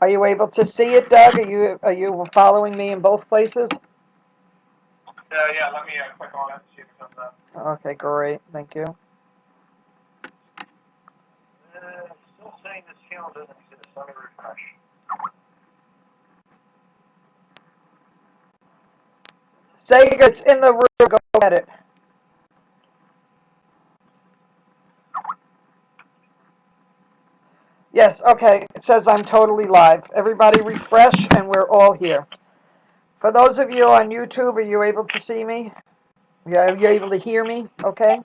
Are you able to see it, Doug? Are you following me in both places? Yeah, let me click on it and see if it comes up. Okay, great. Thank you. Still saying this channel doesn't exist. Let me refresh. Sega, it's in the room. Go get it. Yes, okay. It says I'm totally live. Everybody refresh, and we're all here. For those of you on YouTube, are you able to see me? Yeah, you're able to hear me? Okay.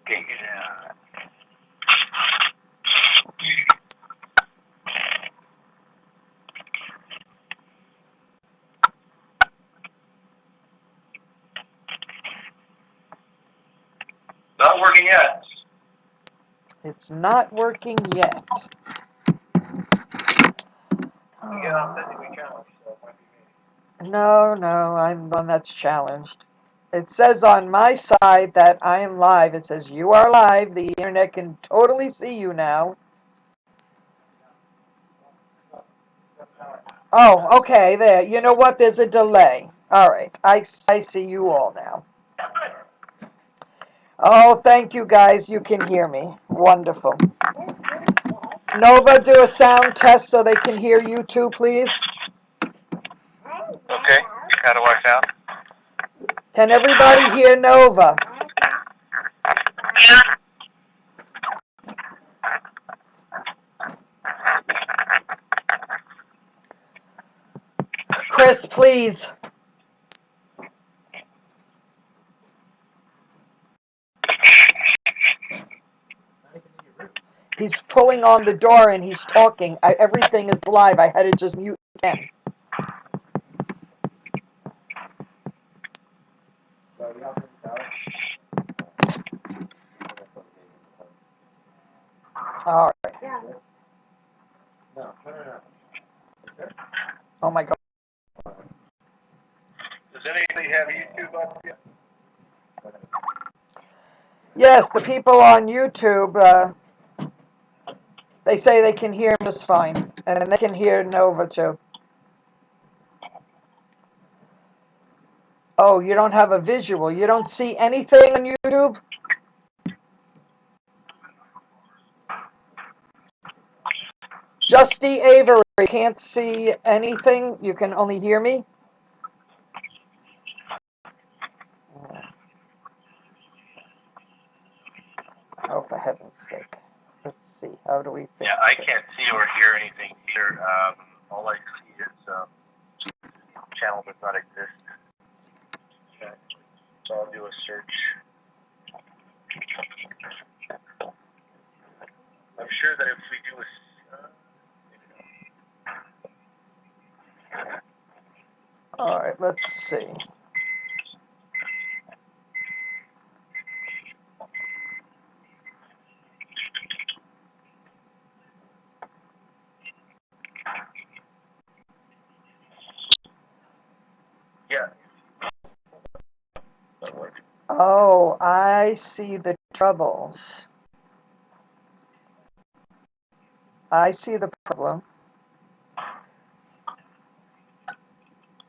Okay, yeah. Not working yet. It's not working yet. Again, I'm physically challenged, so it might be me. No, I'm the one that's challenged. It says on my side that I am live. It says you are live. The internet can totally see you now. Oh, okay, there. You know what? There's a delay. All right. I see you all now. Oh, thank you, guys. You can hear me. Wonderful. Nova, do a sound test so they can hear you too, please. Okay, how do I sound? Can everybody hear Nova? Chris, please. He's pulling on the door and he's talking. Everything is live. I had to just mute again. All right. Oh my God. Does anybody have YouTube up yet? Yes, the people on YouTube, they say they can hear me just fine. And they can hear Nova too. Oh, you don't have a visual. You don't see anything on YouTube? Justy Avery can't see anything. You can only hear me? Oh, for heaven's sake. Let's see. How do we fix Yeah, I this? can't see or hear anything here. All I see is channel does not exist. Okay. So I'll do a search. I'm sure that if we do a All right, let's see. yeah. Oh, I see the troubles. I see the problem.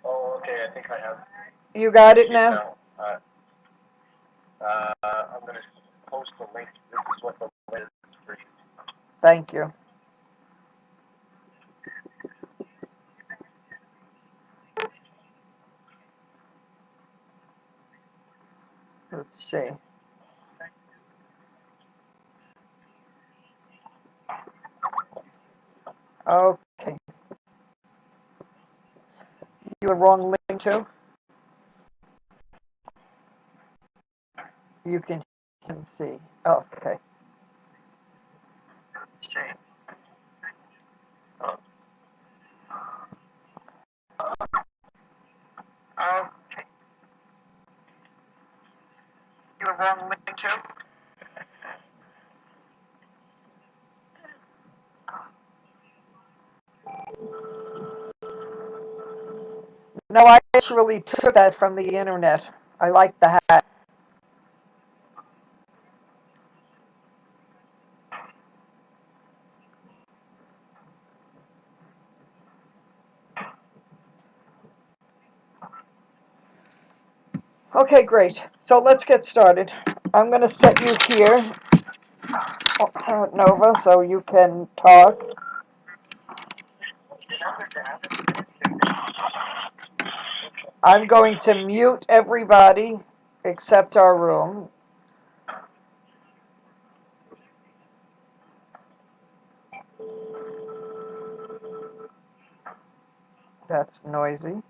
Oh, okay. I think I have. You got it now? I'm going to post the link. This is what the link is for you. Thank you. Let's see. Okay. You the wrong link too? You can see. Okay. Okay. You the wrong link too? No, I actually took that from the internet. I like the hat. Okay, great. So let's get started. I'm going to set you here, Nova, so you can talk. I'm going to mute everybody except our room. That's noisy,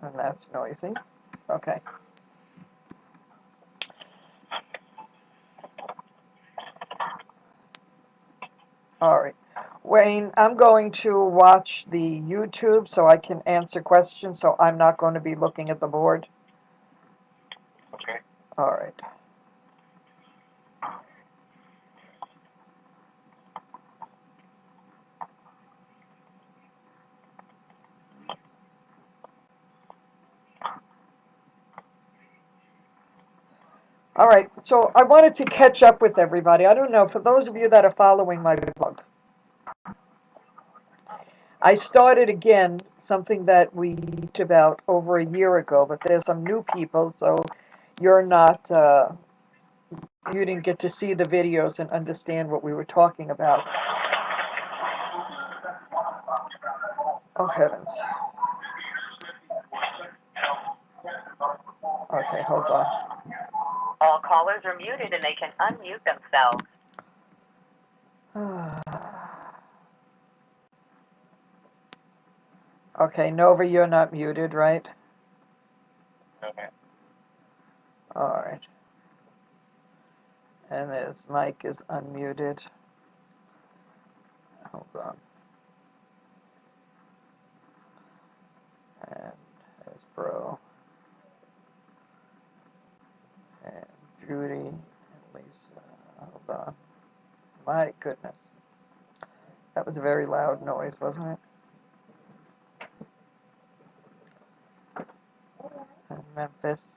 and that's noisy. Okay. All right. Wayne, I'm going to watch the YouTube so I can answer questions, so I'm not going to be looking at the board. Okay. All right. All right, so I wanted to catch up with everybody. I don't know, for those of you that are following my blog, I started again something that we talked about over a year ago, but there's some new people, so you're not, you didn't get to see the videos and understand what we were talking about. Oh, heavens. Okay, hold on. All callers are muted and they can unmute themselves. Okay, Nova, you're not muted, right? Okay. All right. And his mic is unmuted. Hold on. And there's Bro. And Judy and Lisa. Hold on. My goodness. That was a very loud noise, wasn't it? And Memphis.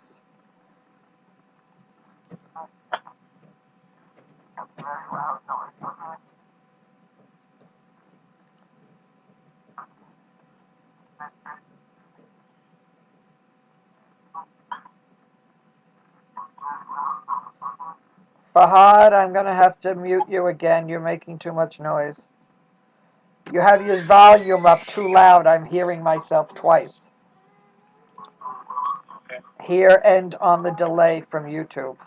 Fahad, I'm going to have to mute you again. You're making too much noise. You have your volume up too loud. I'm hearing myself twice. Okay. Here and on the delay from YouTube.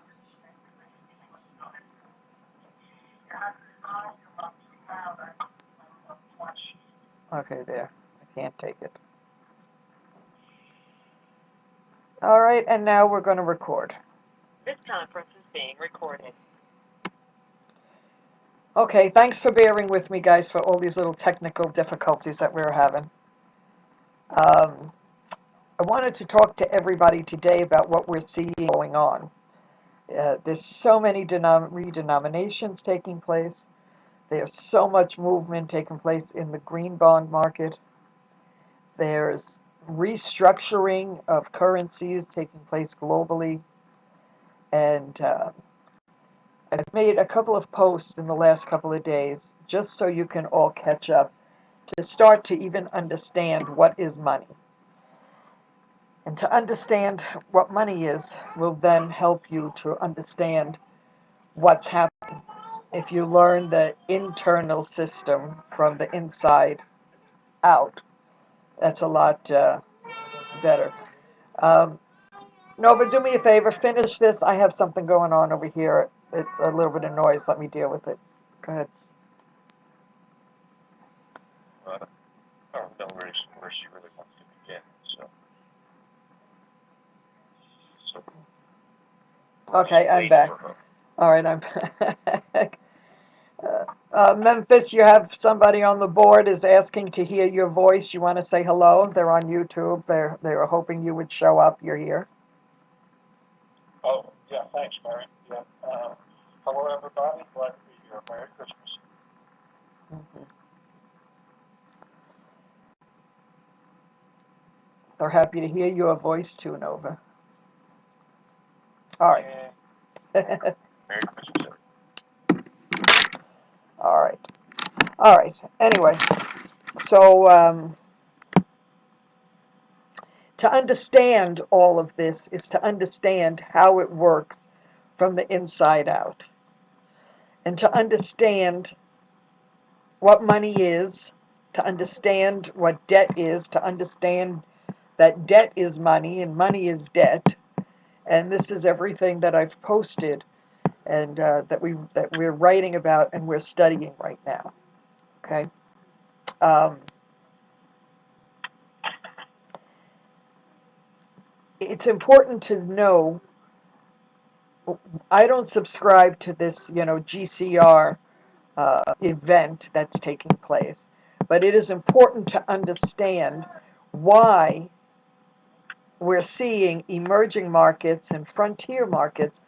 Okay, there. I can't take it. All right, and now we're going to record. This conference is being recorded. Okay, thanks for bearing with me, guys, for all these little technical difficulties that we're having. I wanted to talk to everybody today about what we're seeing going on. There's so many redenominations taking place. There's so much movement taking place in the green bond market. There's restructuring of currencies taking place globally. And I've made a couple of posts in the last couple of days just so you can all catch up to start to even understand what is money. And to understand what money is will then help you to understand what's happening. If you learn the internal system from the inside out, that's a lot better. No, but do me a favor, finish this. I have something going on over here. It's a little bit of noise. Let me deal with it. Go ahead. I don't know where she really wants to begin. So Okay, I'm wait back. for her. All right, I'm back. Memphis, you have somebody on the board is asking to hear your voice. You want to say hello? They're on YouTube. They were hoping you would show up. You're here. Oh, yeah, thanks, Mary. Yeah. Hello, everybody. Glad to be here. Merry Christmas. Mm-hmm. They're happy to hear your voice too, Nova. All right. Merry Christmas. All right. All right. Anyway, so To understand all of this is to understand how it works from the inside out, and to understand what money is, to understand what debt is, to understand that debt is money and money is debt. And this is everything that I've posted and that we're writing about and we're studying right now. Okay. Um, it's important to know. I don't subscribe to this, GCR event that's taking place, but it is important to understand why we're seeing emerging markets and frontier markets,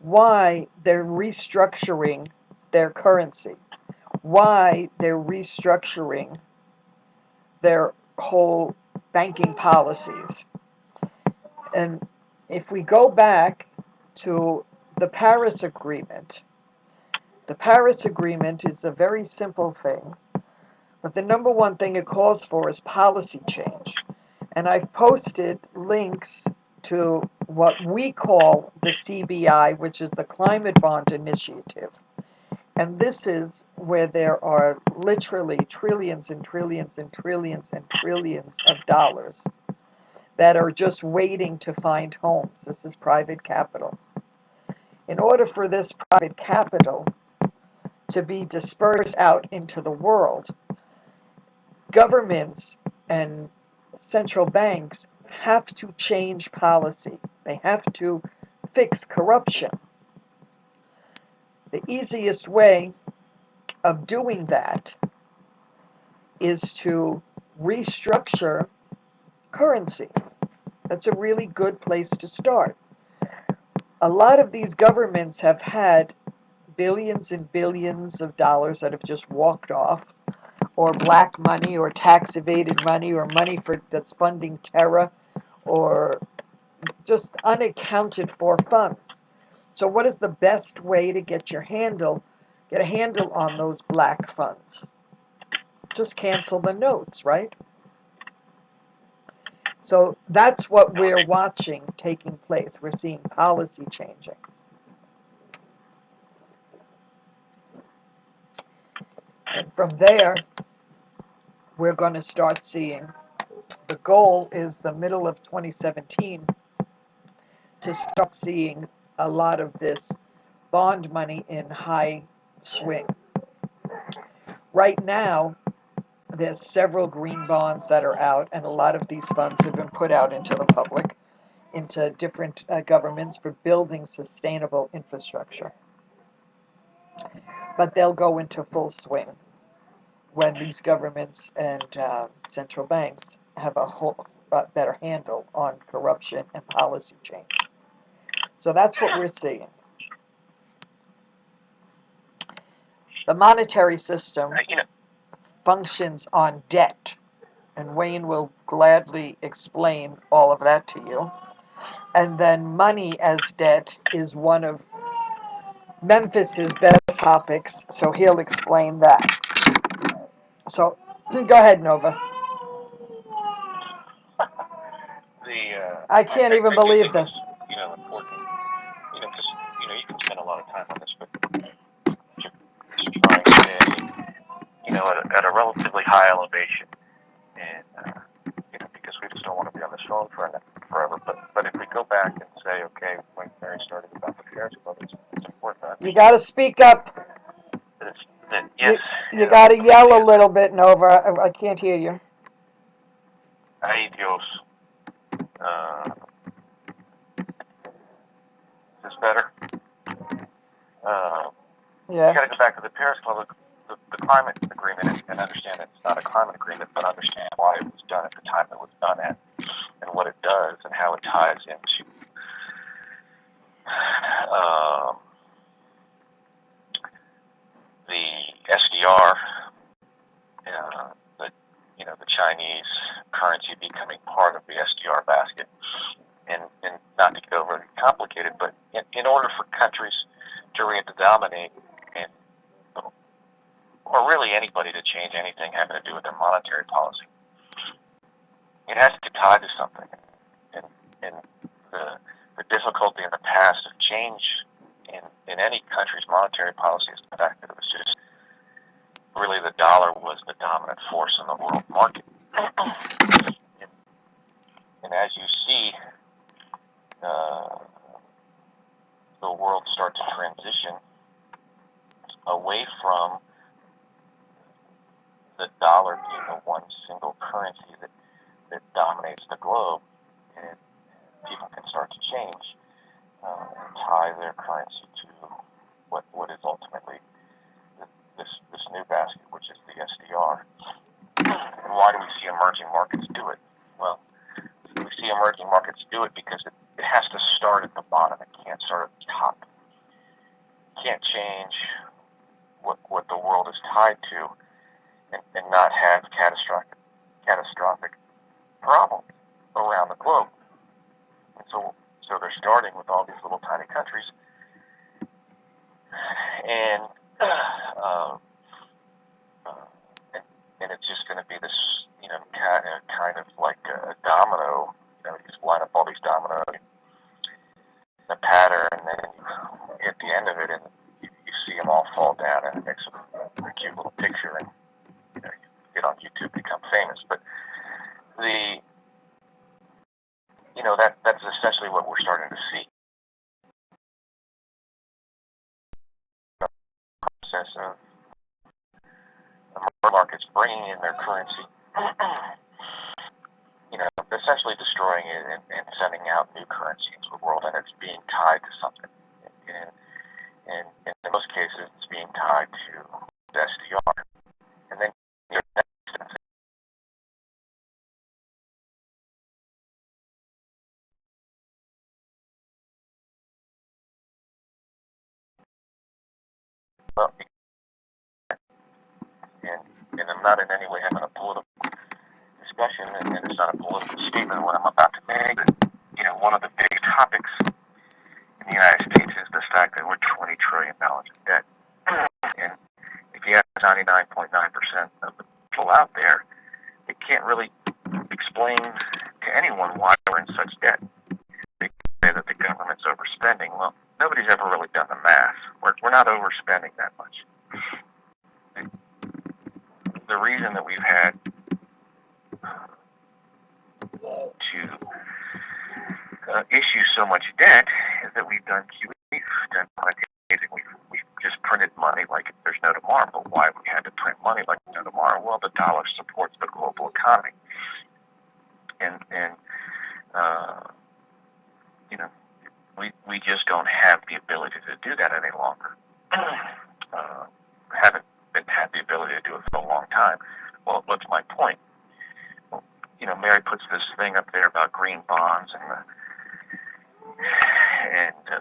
why they're restructuring their currency, why they're restructuring their whole banking policies. And if we go back to the Paris Agreement, the Paris Agreement is a very simple thing, but the number one thing it calls for is policy change. And I've posted links to what we call the CBI, which is the Climate Bond Initiative. And this is where there are literally trillions and trillions and trillions and trillions of dollars that are just waiting to find homes. This is private capital. In order for this private capital to be dispersed out into the world, governments and central banks have to change policy. They have to fix corruption. The easiest way of doing that is to restructure currency. That's a really good place to start. A lot of these governments have had billions and billions of dollars that have just walked off, or black money, or tax evaded money, or money that's funding terror, or just unaccounted for funds. So what is the best way to get a handle on those black funds? Just cancel the notes, right? So that's what we're watching taking place. We're seeing policy changing. And from there, we're going to start seeing, the goal is the middle of 2017 to start seeing a lot of this bond money in high swing. Right now, there's several green bonds that are out, and a lot of these funds have been put out into the public, into different governments for building sustainable infrastructure. But they'll go into full swing when these governments and central banks have a whole better handle on corruption and policy change. So that's what we're seeing. The monetary system functions on debt, and Wayne will gladly explain all of that to you. And then money as debt is one of Memphis's best topics, so he'll explain that. So go ahead, Nova. I can't even believe this. Important, because, you can spend a lot of time on this, but just trying to stay, at a relatively high elevation, and, because we just don't want to be on this phone forever, but if we go back and say, okay, when Mary started about the Paris Club, it's important. You got to speak up. Yes. You got to yell a little bit, Nova. I can't hear you. Ay Dios. Is this better? Yeah. You got to go back to the Paris Club, the climate agreement, and understand it's not a climate agreement, but understand why it was done at the time it was done at, and what it does, and how it ties into the SDR, the Chinese currency becoming part of the SDR basket. And not to get overly complicated, but in order for countries to dominate, and or really anybody to change anything having to do with their monetary policy, it has to tie to something. and the difficulty in the past of change in any country's monetary policy is the fact that it was just really the dollar was the dominant force in the world market. And as you see the world start to transition away from the dollar being the one single currency that dominates the globe, and people can start to change and tie their currency to what is ultimately this new basket, which is the SDR. And why do we see emerging markets do it? Well, we see emerging markets do it because it has to start at the bottom. It can't start at the top. It can't change what the world is tied to and not have catastrophic problems around the globe. And so they're starting with all these little tiny countries, and and it's just going to be this, kind of like a domino. You just line up all these dominoes in a pattern, and then you hit the end of it, and you see them all fall down, and it makes a cute little picture, and you get on YouTube, become famous. But that's essentially what we're starting to see. The process of the markets bringing in their currency, essentially destroying it and sending out new currency into the world, and it's being tied to something. And in most cases, it's being tied to the SDR. And then your next step, well, and I'm not in any way having a political discussion, and it's not a political statement what I'm about to make. But, one of the big topics in the United States is the fact that we're $20 trillion in debt. And if you have 99.9% of the people out there, they can't really explain to anyone why we're in such debt. They say that the government's overspending. Well, nobody's ever really done the math. We're not overspending that much. The reason that we've had to issue so much debt is that we've done QE, we've done quantitative easing, we've just printed money like there's no tomorrow. But why we had to print money like there's no tomorrow? Well, the dollar supports the global economy, and we just don't have the ability to do that any longer. Haven't had the ability to do it for a long time. Well, what's my point? Well, Mary puts this thing up there about green bonds and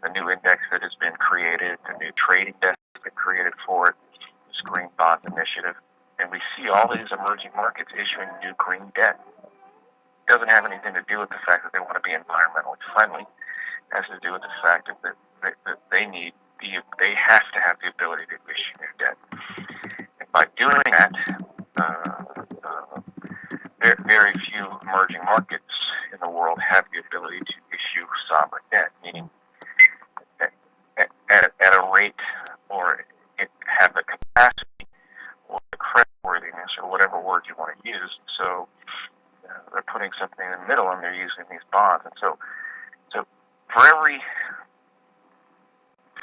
the new index that has been created, the new trading desk that's been created for it, this green bonds initiative, and we see all these emerging markets issuing new green debt. It doesn't have anything to do with the fact that they want to be environmentally friendly. It has to do with the fact that they have to have the ability to issue new debt. And by doing that, very few emerging markets in the world have the ability to issue sovereign debt, meaning at a rate or have the capacity or the creditworthiness or whatever word you want to use. So they're putting something in the middle and they're using these bonds. And so for every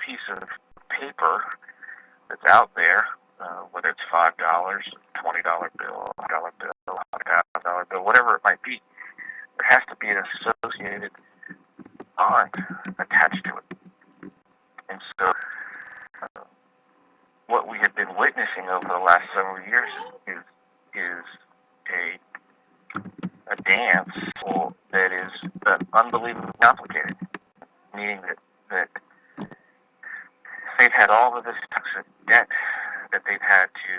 piece of paper that's out there, whether it's $5, $20 bill, $1 bill, $100,000 bill, whatever it might be, there has to be an associated bond attached to it. And so what we have been witnessing over the last several years is a dance that is unbelievably complicated, meaning that they've had all of this toxic debt that they've had to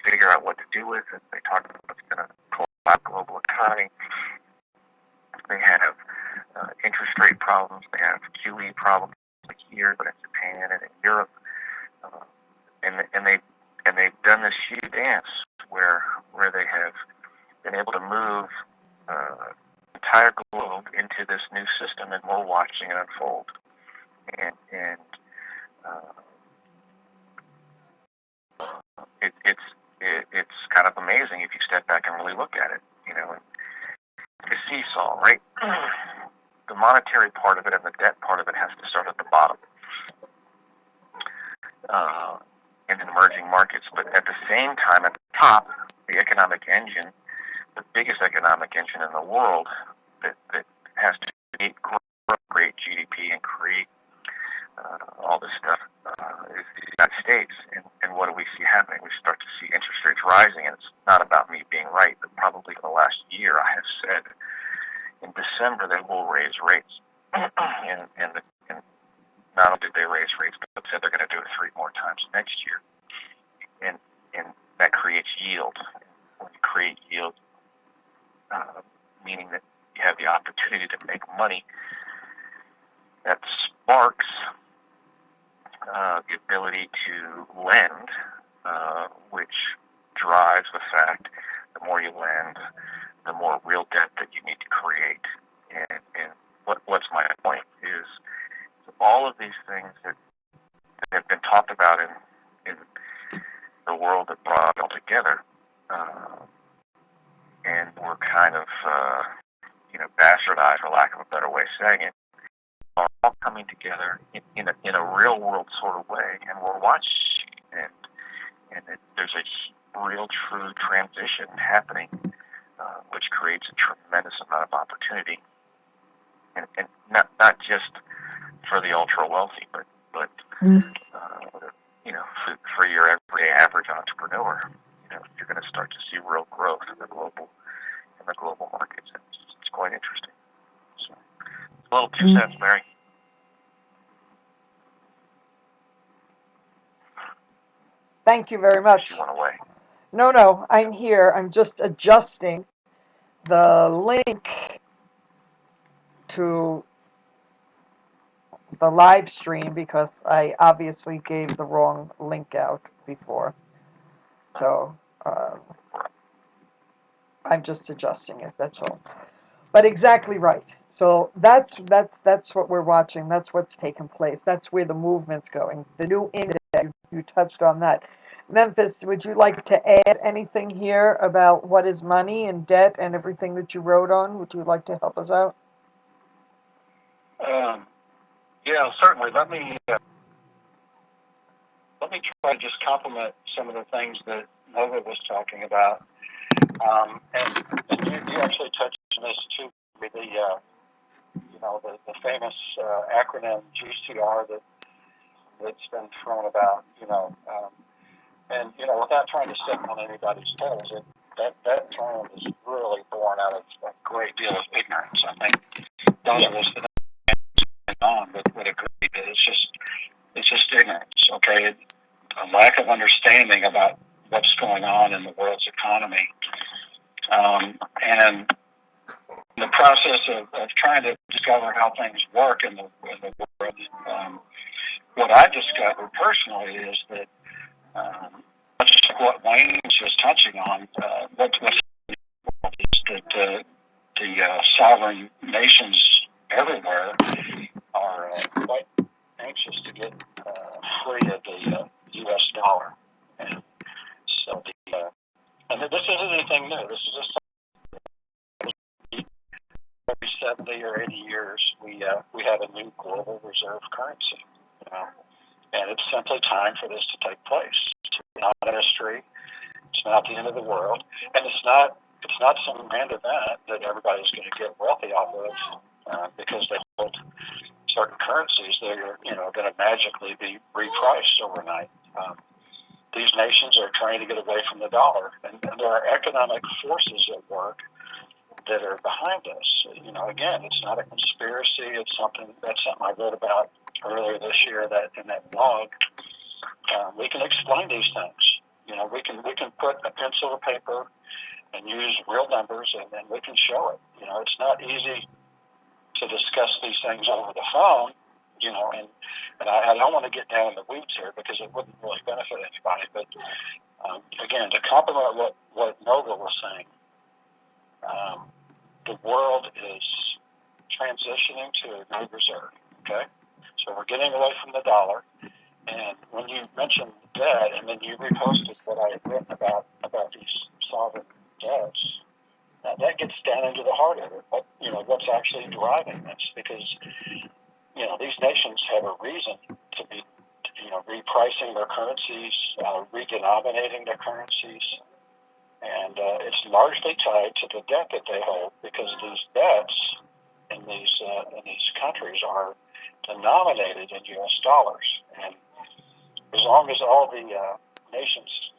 figure out what to do with it. They talk about what's going to collapse the global economy. They have interest rate problems. They have QE problems like here, but in Japan and in Europe. And they've done this huge dance where they have been able to move the entire globe into this and we're watching it unfold. And it's kind of amazing if you step back and really look at it. And the seesaw, right? The monetary part of it and the debt part of it has to start at the bottom in emerging markets. But at the same time, at the top, the economic engine, the biggest economic engine in the world that has to create GDP and create all this stuff is the United States. And what do we see happening? We start to see interest rates rising, and it's not about me being right, but probably for the last year I have said in December they will raise rates. and not only did they raise rates, but said they're going to do it 3 more times next year. And that creates yield. When you create yield, meaning that you have the opportunity to make money, that sparks the ability to lend, which drives the fact the more you lend, the more real debt that you need to create. And what's my point is all of these things that have been talked about in the world that brought it all together, and were kind of bastardized, for lack of a better way of saying it, are all coming together in a real world sort of way, and we're watching, and there's a real true transition happening, which creates a tremendous amount of opportunity, and not just for the ultra wealthy, but for your everyday average entrepreneur. You're going to start to see real growth in the global markets. It's quite interesting. So, a little 2 cents, Mary. Thank you very much. She went away. No, I'm here. I'm just adjusting the link to the live stream because I obviously gave the wrong link out before. So I'm just adjusting it, that's all. But exactly right. So that's what we're watching. That's what's taking place. That's where the movement's going. The new internet, you touched on that. Memphis, would you like to add anything here about what is money and debt and everything that you wrote on? Would you like to help us out? Yeah, certainly. Let me try to just complement some of the things that Nova was talking about. And you actually touched on this too, with the famous acronym GCR that's been thrown about, and without trying to step on anybody's toes, that term is really born out of a great deal of ignorance. I think those of us that on would agree that it's just ignorance. Okay, a lack of understanding about what's going on in the world's economy, and the process of trying to discover how things work in the world. What I discovered personally is that much like what Wayne was just touching on, what's is that the sovereign nations everywhere are quite anxious to get free of the U.S. dollar, and so and this isn't anything new. This is just every 70 or 80 years we have a new global reserve currency, and it's simply time for this to take place. It's not a mystery. It's not the end of the world, and it's not some grand event that everybody's going to get wealthy off of because they hold certain currencies that are going to magically be repriced overnight. These nations are trying to get away from the dollar, and there are economic forces at work that are behind us. Again, it's not a conspiracy. It's something I wrote about earlier this year in that blog. We can explain these things. We can put a pencil to paper and use real numbers, and then we can show it. It's not easy to discuss these things over the phone, and I don't want to get down in the weeds here because it wouldn't really benefit anybody. But again, to complement what Nova was saying, the world is transitioning to a new reserve. Okay, so we're getting away from the dollar. And when you mentioned debt, and then you reposted what I had written about these sovereign debts, that gets down into the heart of it. What's actually driving this? Because these nations have a reason to be repricing their currencies, redenominating their currencies, and it's largely tied to the debt that they hold, because these debts in these countries are denominated in U.S. dollars, and as long as all the nations'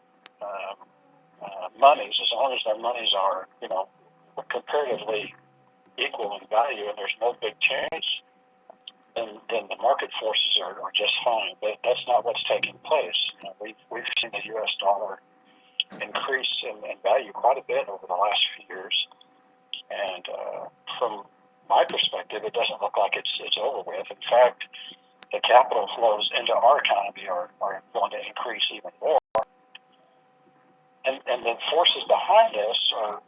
monies, as long as their monies are comparatively equal in value, and there's no big change, then the market forces are just fine. But that's not what's taking place. We've seen the U.S. dollar increase in value quite a bit over the last few years, and from my perspective, it doesn't look like it's over with. In fact, the capital flows into our economy are going to increase even more. And the forces behind this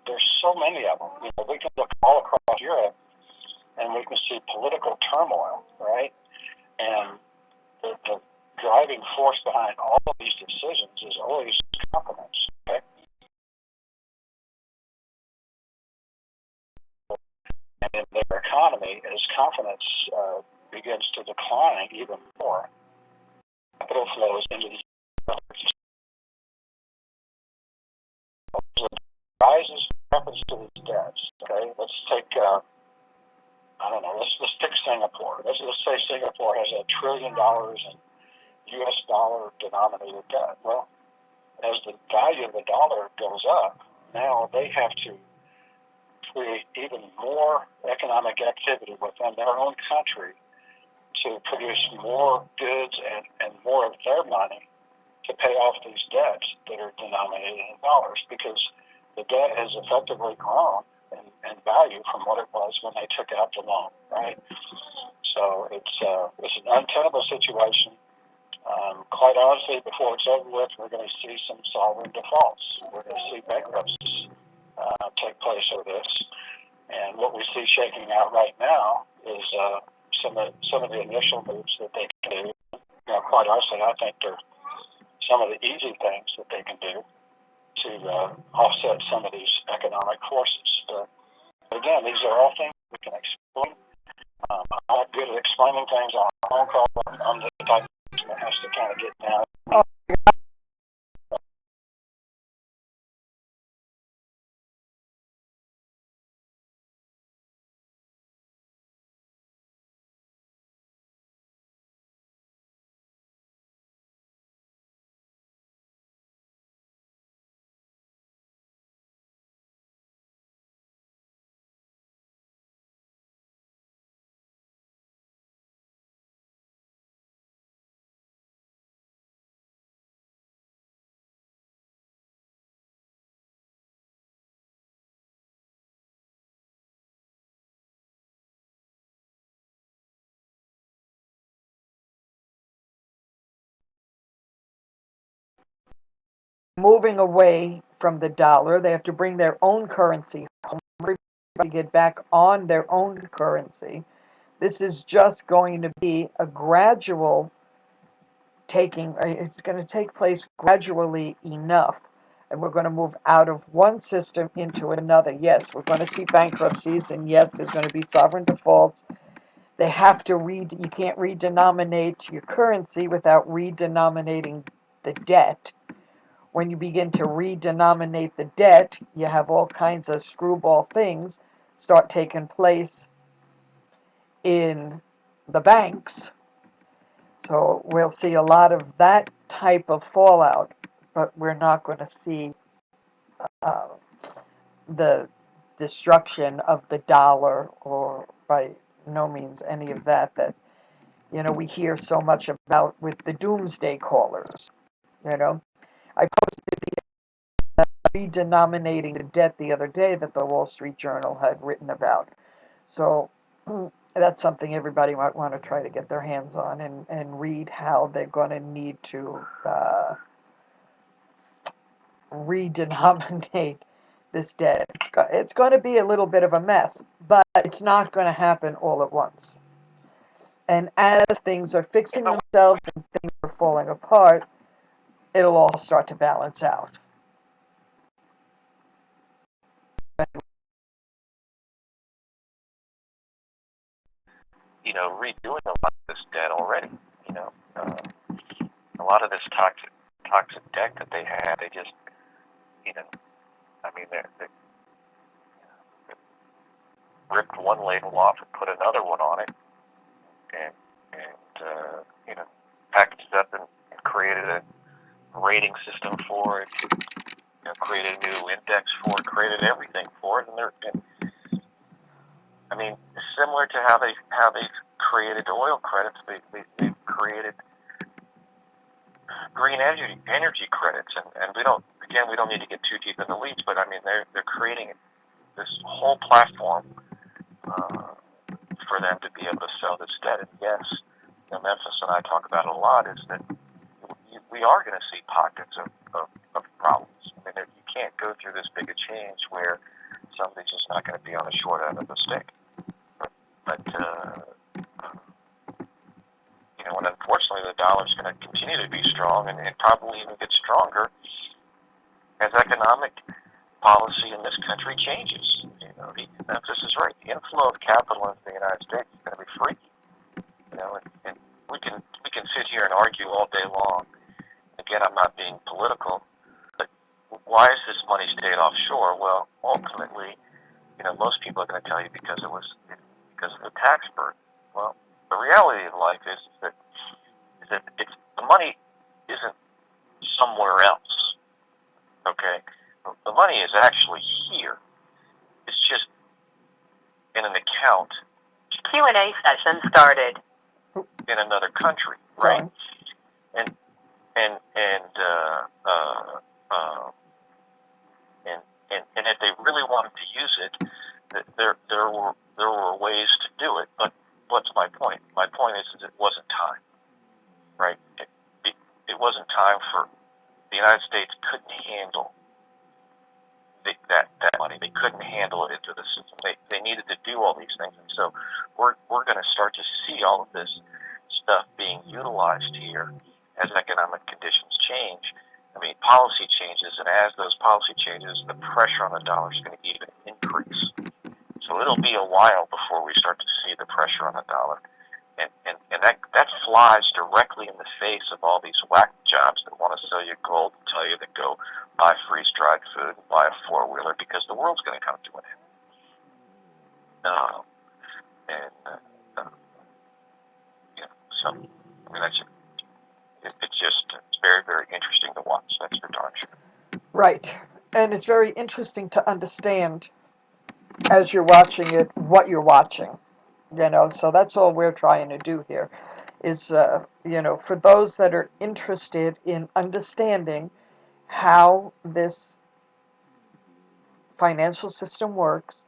there's so many of them. We can look all across Europe, and we can see political turmoil, right? And the driving force behind all of these decisions is always confidence, okay? And in their economy, as confidence begins to decline even more, capital flows into these rises happens to these debts. Okay, let's take let's pick Singapore. Let's say Singapore has $1 trillion in U.S. dollar denominated debt. Well, as the value of the dollar goes up, now they have to create even more economic activity within their own country to produce more goods and more of their money to pay off these debts that are denominated in dollars, because the debt has effectively grown in value from what it was when they took out the loan, right? So it's an untenable situation. Quite honestly, before it's over with, we're going to see some sovereign defaults. We're going to see bankruptcies take place over this. And what we see shaking out right now is some of the initial moves that they can do. Quite honestly, I think they're some of the easy things that they can do to offset some of these economic forces. But again, these are all things we can explain. I'm not good at explaining things on a phone call. I'm the type of person that has to kind of get down. Moving away from the dollar. They have to bring their own currency home. Everybody get back on their own currency. This is just going to be a gradual it's going to take place gradually enough. And we're going to move out of one system into another. Yes, we're going to see bankruptcies, and yes, there's going to be sovereign defaults. They have to you can't redenominate your currency without redenominating the debt. When you begin to redenominate the debt, you have all kinds of screwball things start taking place in the banks. So we'll see a lot of that type of fallout, but we're not going to see uh, the destruction of the dollar, or by no means any of that we hear so much about with the doomsday callers. I posted the redenominating the debt the other day that the Wall Street Journal had written about. So that's something everybody might want to try to get their hands on and read how they're going to need to redenominate this debt. It's going to be a little bit of a mess, but it's not going to happen all at once. And as things are fixing themselves and things are falling apart, it'll all start to balance out. Redoing a lot of this debt already. A lot of this toxic debt that they had, they just, I mean, they ripped one label off and put another one on it, and packaged it up and created a rating system for it. Created a new index for it, created everything for it, I mean, similar to how they've created oil credits, they've created green energy credits, and we don't need to get too deep in the weeds, but I mean they're creating this whole platform for them to be able to sell this debt. And yes, Memphis and I talk about it a lot, is that we are going to see pockets of problems. I mean, you can't go through this big a change where somebody's just not going to be on the short end of the stick. But and unfortunately the dollar's going to continue to be strong and probably even get stronger as economic policy in this country changes. Memphis is right. The inflow of capital into the United States is going to be freaky. And we can sit here and argue all day long. Again, I'm not being political, but why is this money stayed offshore? Well, ultimately, most people are going to tell you because of the tax burden. Well, the reality of life is that the money isn't somewhere else. Okay, the money is actually here. It's just in an account. Q&A session started. In another country, right? And if they really wanted to use it, there were ways to do it. But what's my point? My point is it wasn't time, right? It wasn't time for the United States couldn't handle that money. They couldn't handle it into the system. They needed to do all these things, and so we're going to start to see all of this stuff being utilized here as economic conditions change. I mean, policy changes, and as those policy changes, the pressure on the dollar is going to even increase. So it'll be a while before we start to see the pressure on the dollar. And that flies directly in the face of all these whack jobs that want to sell you gold and tell you to go buy freeze-dried food and buy a four-wheeler because the world's going to come to an end. So, I mean, it's very, very interesting to watch. That's for darn sure. Right. And it's very interesting to understand as you're watching it what you're watching. So that's all we're trying to do here is, for those that are interested in understanding how this financial system works,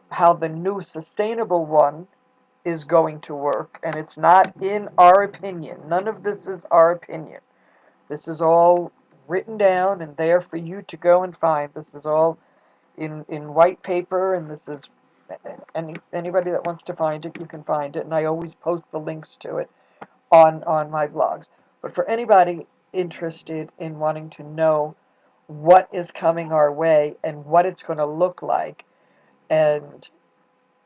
how the new sustainable one is going to work, and it's not in our opinion. None of this is our opinion. This is all written down and there for you to go and find. This is all in white paper, and this is anybody that wants to find it, you can find it, and I always post the links to it on my blogs. But for anybody interested in wanting to know what is coming our way and what it's going to look like and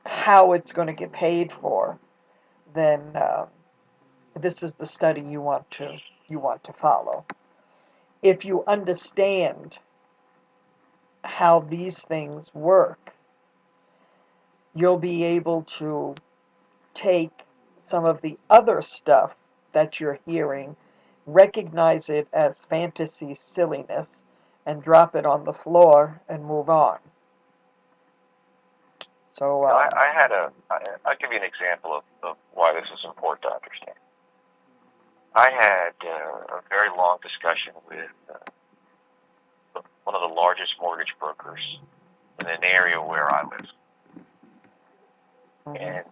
how it's going to get paid for, then this is the study you want to follow. If you understand how these things work, you'll be able to take some of the other stuff that you're hearing, recognize it as fantasy silliness, and drop it on the floor and move on. So I'll give you an example of why this is important to understand. I had a very long discussion with one of the largest mortgage brokers in an area where I live. And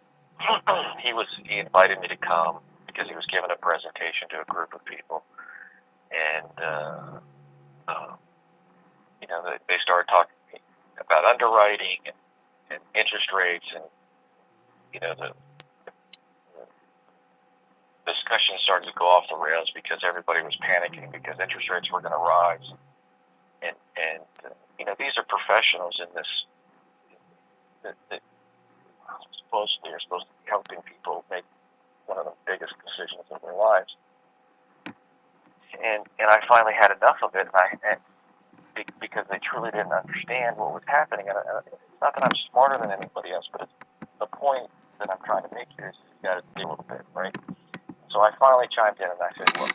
he invited me to come because he was giving a presentation to a group of people, and they started talking. about underwriting and interest rates, and the discussion started to go off the rails because everybody was panicking because interest rates were going to rise, and these are professionals in this that supposedly are supposed to be helping people make one of the biggest decisions of their lives. And I finally had enough of it, because they truly didn't understand what was happening. And it's not that I'm smarter than anybody else, but the point that I'm trying to make here is you got to do a little bit, right? So I finally chimed in and I said, look,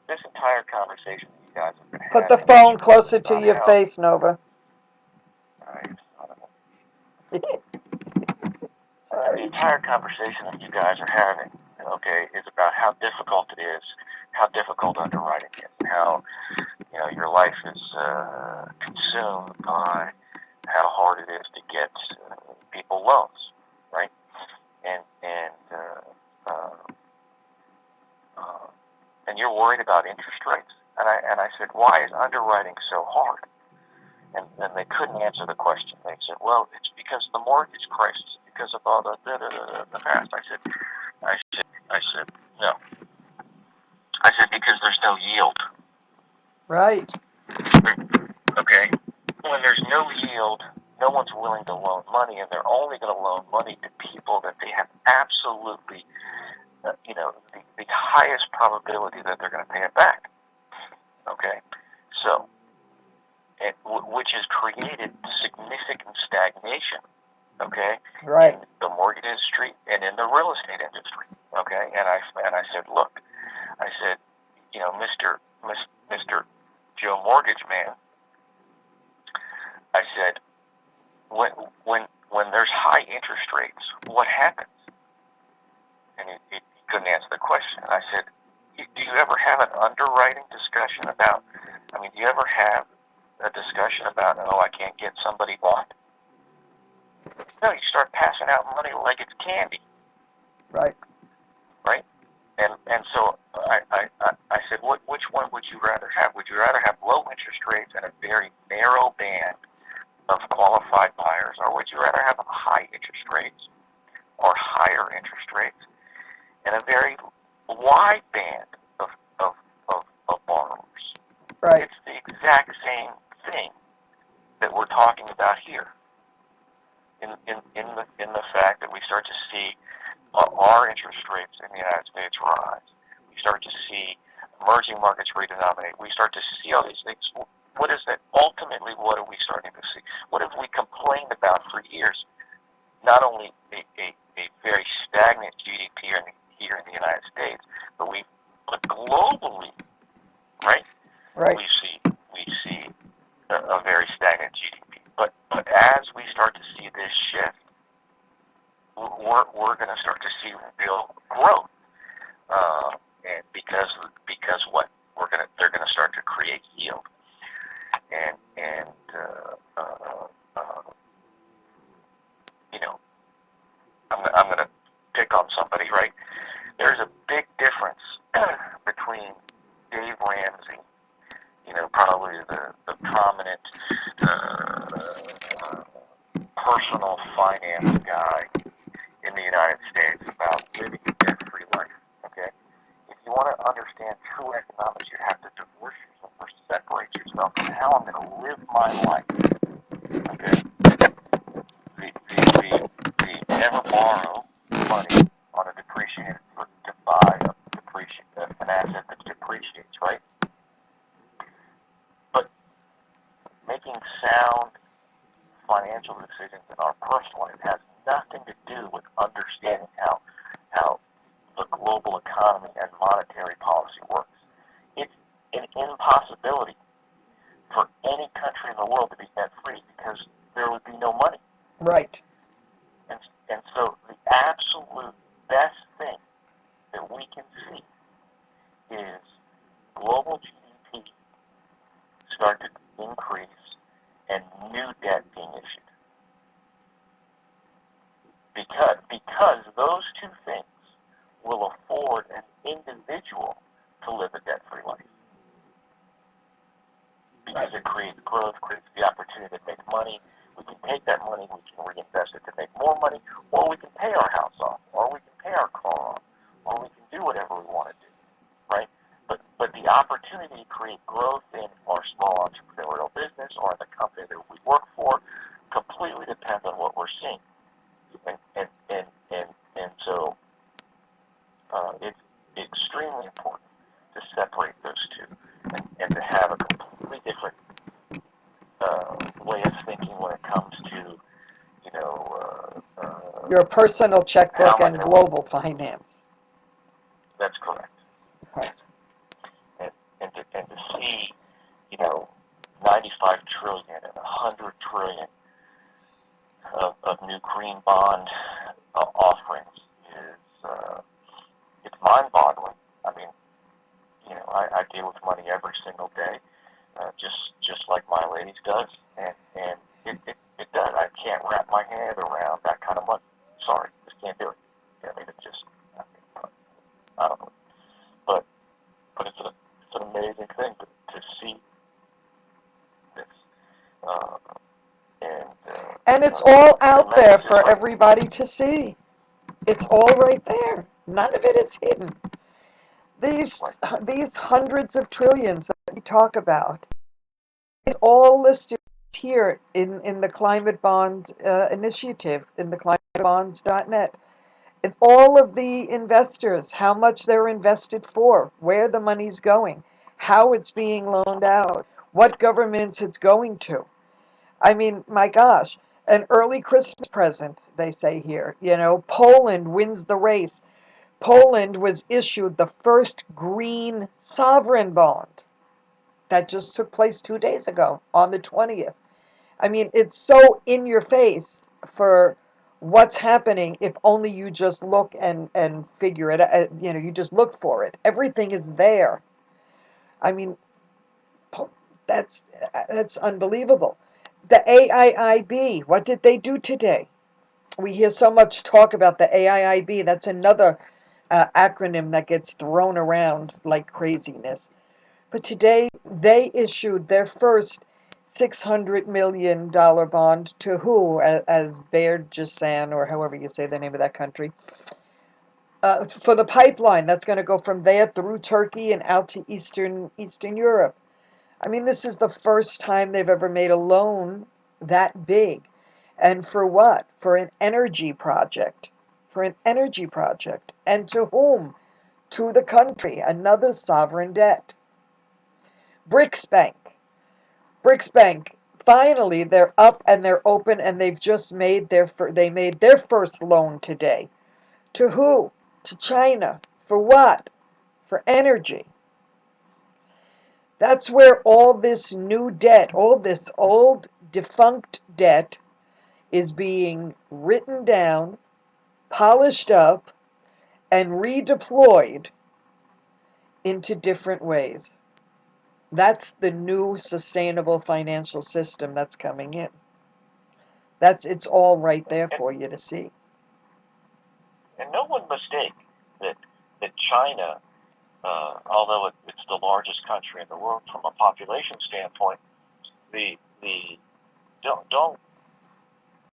this entire conversation that you guys have been having. Put the phone closer to your face, Nova. The entire conversation that you guys are having, okay, is about how difficult it is, how difficult underwriting is, and how your life is consumed by how hard it is to get people loans, right? And you're worried about interest rates, and I said, why is underwriting so hard? And they couldn't answer the question. They said, well, it's because of the mortgage crisis, because of all the past. I said, no. I said, because there's no yield. Right. Okay? When there's no yield, no one's willing to loan money, and they're only going to loan money to people that they have absolutely, the highest probability that they're going to pay it back. Okay? So, which has created significant stagnation, okay, right, in the mortgage industry and in the real estate industry, okay. And I said, look, I said, Mr. Joe Mortgage Man, I said, when there's high interest rates, what happens? And he couldn't answer the question. And I said, do you ever have an underwriting discussion about? Do you ever have a discussion about, I can't get somebody bought? No, you start passing out money like it's candy. Right. Right? And so I said, which one would you rather have? Would you rather have low interest rates and a very narrow band of qualified buyers, or would you rather have high interest rates or higher interest rates and a very wide band of borrowers? Right. It's the exact same thing that we're talking about here. In the fact that we start to see our interest rates in the United States rise, we start to see emerging markets redenominate, we start to see all these things. What is that? Ultimately, what are we starting to see? What have we complained about for years? Not only a very stagnant GDP here in the United States, but globally, right? Right. We see a very stagnant GDP. But as we start to see this shift, we're going to start to see real growth, and because what they're going to start to create yield, and I'm going to pick on somebody, right? There's a big difference between Dave Ramsey, probably the prominent personal finance guy in the United States, about living a debt-free life, okay? If you want to understand true economics, you have to divorce yourself or separate yourself from how I'm going to live my life, okay? The never borrow money on a depreciated to buy an asset that depreciates, right? But making sound financial decisions in our personal life has nothing to do with understanding how the global economy and monetary policy works. It's an impossibility for any country in the world to be debt-free because there would be no money. Right. And so the absolute best thing that we can see is global GDP start to increase and new debt being issued. Because those two things will afford an individual to live a debt-free life. because it creates growth, creates the opportunity to make money. We can take that money, we can reinvest it to make more money, or we can pay our house off, or we can pay our car off, or we can do whatever we want to do, right? But the opportunity to create growth in our small entrepreneurial business or in the company that we work for completely depends on what we're seeing. And so it's extremely important to separate those two and to have a completely different way of thinking when it comes to, Your personal checkbook how and global finance. that's correct. Right. And to see, 95 trillion and 100 trillion of new green bond offerings is it's mind-boggling. I mean, I deal with money every single day, just like my ladies does, and it does. I can't wrap my head around that kind of money. Sorry, just can't do it. I mean, it's just, I don't know. But it's an amazing thing to see this. And it's all out there for everybody to see. It's all right there. None of it is hidden. These hundreds of trillions that we talk about, it's all listed here in the Climate Bond Initiative, in the climatebonds.net. And all of the investors, how much they're invested for, where the money's going, how it's being loaned out, what governments it's going to. I mean, my gosh, an early Christmas present, they say here. Poland wins the race. Poland was issued the first green sovereign bond. That just took place 2 days ago on the 20th. I mean, it's so in your face for what's happening if only you just look and figure it out. You just look for it. Everything is there. I mean, that's unbelievable. The AIIB, what did they do today? We hear so much talk about the AIIB. That's another acronym that gets thrown around like craziness. But today they issued their first $600 million bond to who? As Bajorsan, or however you say the name of that country, for the pipeline that's going to go from there through Turkey and out to Eastern Europe. I mean, this is the first time they've ever made a loan that big. And for what? For an energy project. For an energy project. And to whom? To the country. Another sovereign debt. BRICS Bank. Finally, they're up and they're open, and they've just made their first loan today. To who? To China. For what? For energy. That's where all this new debt, all this old defunct debt, is being written down, polished up, and redeployed into different ways. That's the new sustainable financial system that's coming in. It's all right there for you to see. And no one mistake that China, although it's the largest country in the world from a population standpoint, don't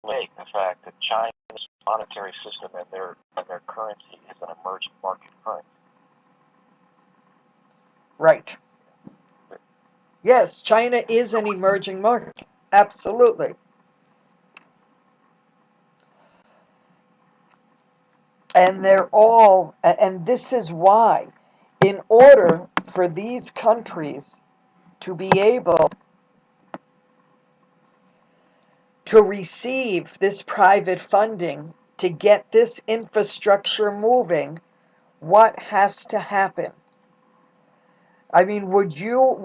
make the fact that China's monetary system and their currency is an emerging market currency. Right. Yes, China is an emerging market. Absolutely. And and this is why, in order for these countries to be able to receive this private funding to get this infrastructure moving, what has to happen? I mean, would you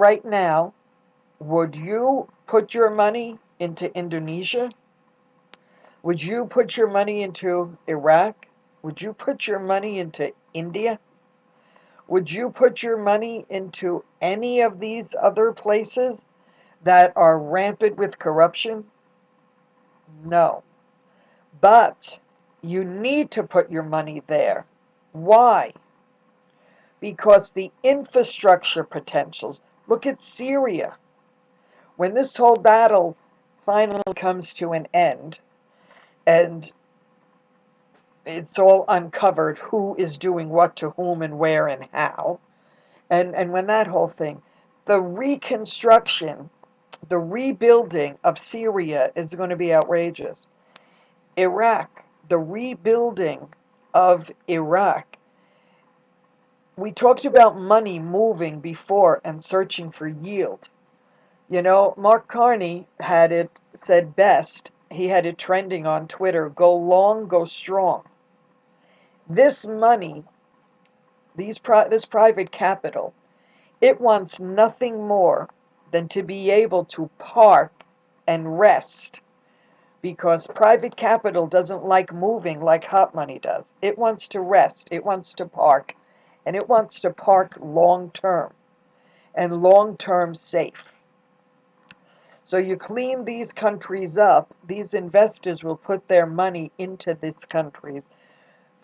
put your money into Indonesia? Would you put your money into Iraq? Would you put your money into India? Would you put your money into any of these other places that are rampant with corruption? No. But you need to put your money there. Why? Because the infrastructure potentials, look at Syria. When this whole battle finally comes to an end and it's all uncovered who is doing what to whom and where and how, and when that whole thing, the reconstruction, the rebuilding of Syria is going to be outrageous. Iraq, the rebuilding of Iraq. We talked about money moving before and searching for yield. You know, Mark Carney had it said best. He had it trending on Twitter, go long, go strong. This money, this private capital, it wants nothing more than to be able to park and rest, because private capital doesn't like moving like hot money does. It wants to rest, it wants to park, and it wants to park long term and long term safe. So you clean these countries up, these investors will put their money into these countries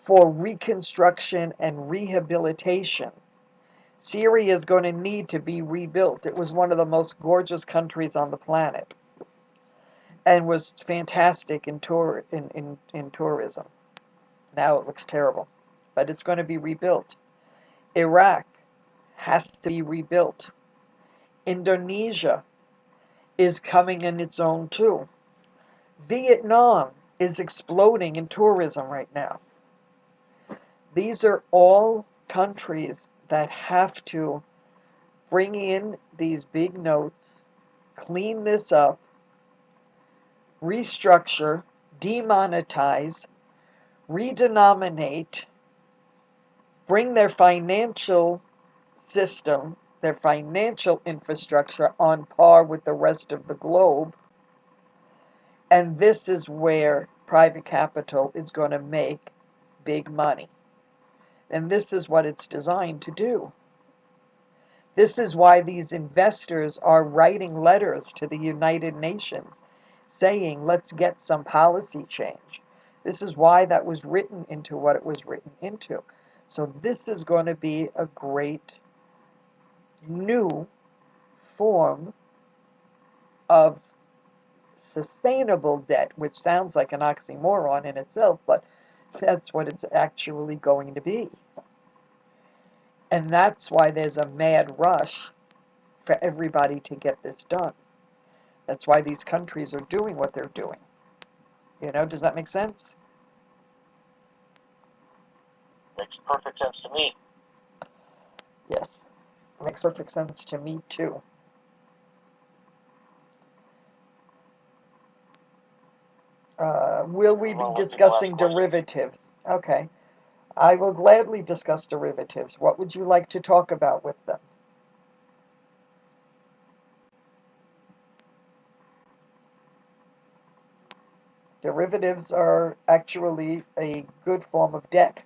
for reconstruction and rehabilitation. Syria is going to need to be rebuilt. It was one of the most gorgeous countries on the planet and was fantastic in tourism. Now it looks terrible, but it's going to be rebuilt. Iraq has to be rebuilt. Indonesia is coming in its own too. Vietnam is exploding in tourism right now. These are all countries that have to bring in these big notes, clean this up, restructure, demonetize, redenominate, bring their financial system, their financial infrastructure on par with the rest of the globe. And this is where private capital is going to make big money. And this is what it's designed to do. This is why these investors are writing letters to the United Nations saying, let's get some policy change. This is why that was written into what it was written into. So this is going to be a great new form of sustainable debt, which sounds like an oxymoron in itself, but that's what it's actually going to be. And that's why there's a mad rush for everybody to get this done. That's why these countries are doing what they're doing. You know, does that make sense? Makes perfect sense to me. Yes, makes perfect sense to me too. Will we be Well, what's the discussing last question? derivatives? Okay, I will gladly discuss derivatives. What would you like to talk about with them? Derivatives are actually a good form of debt,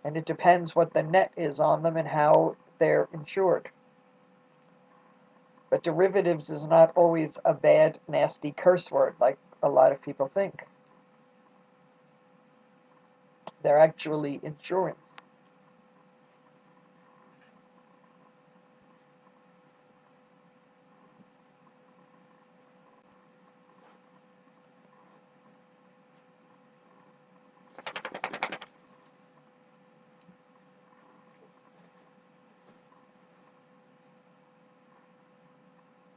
and it depends what the net is on them and how they're insured. But derivatives is not always a bad, nasty curse word like a lot of people think. They're actually insurance.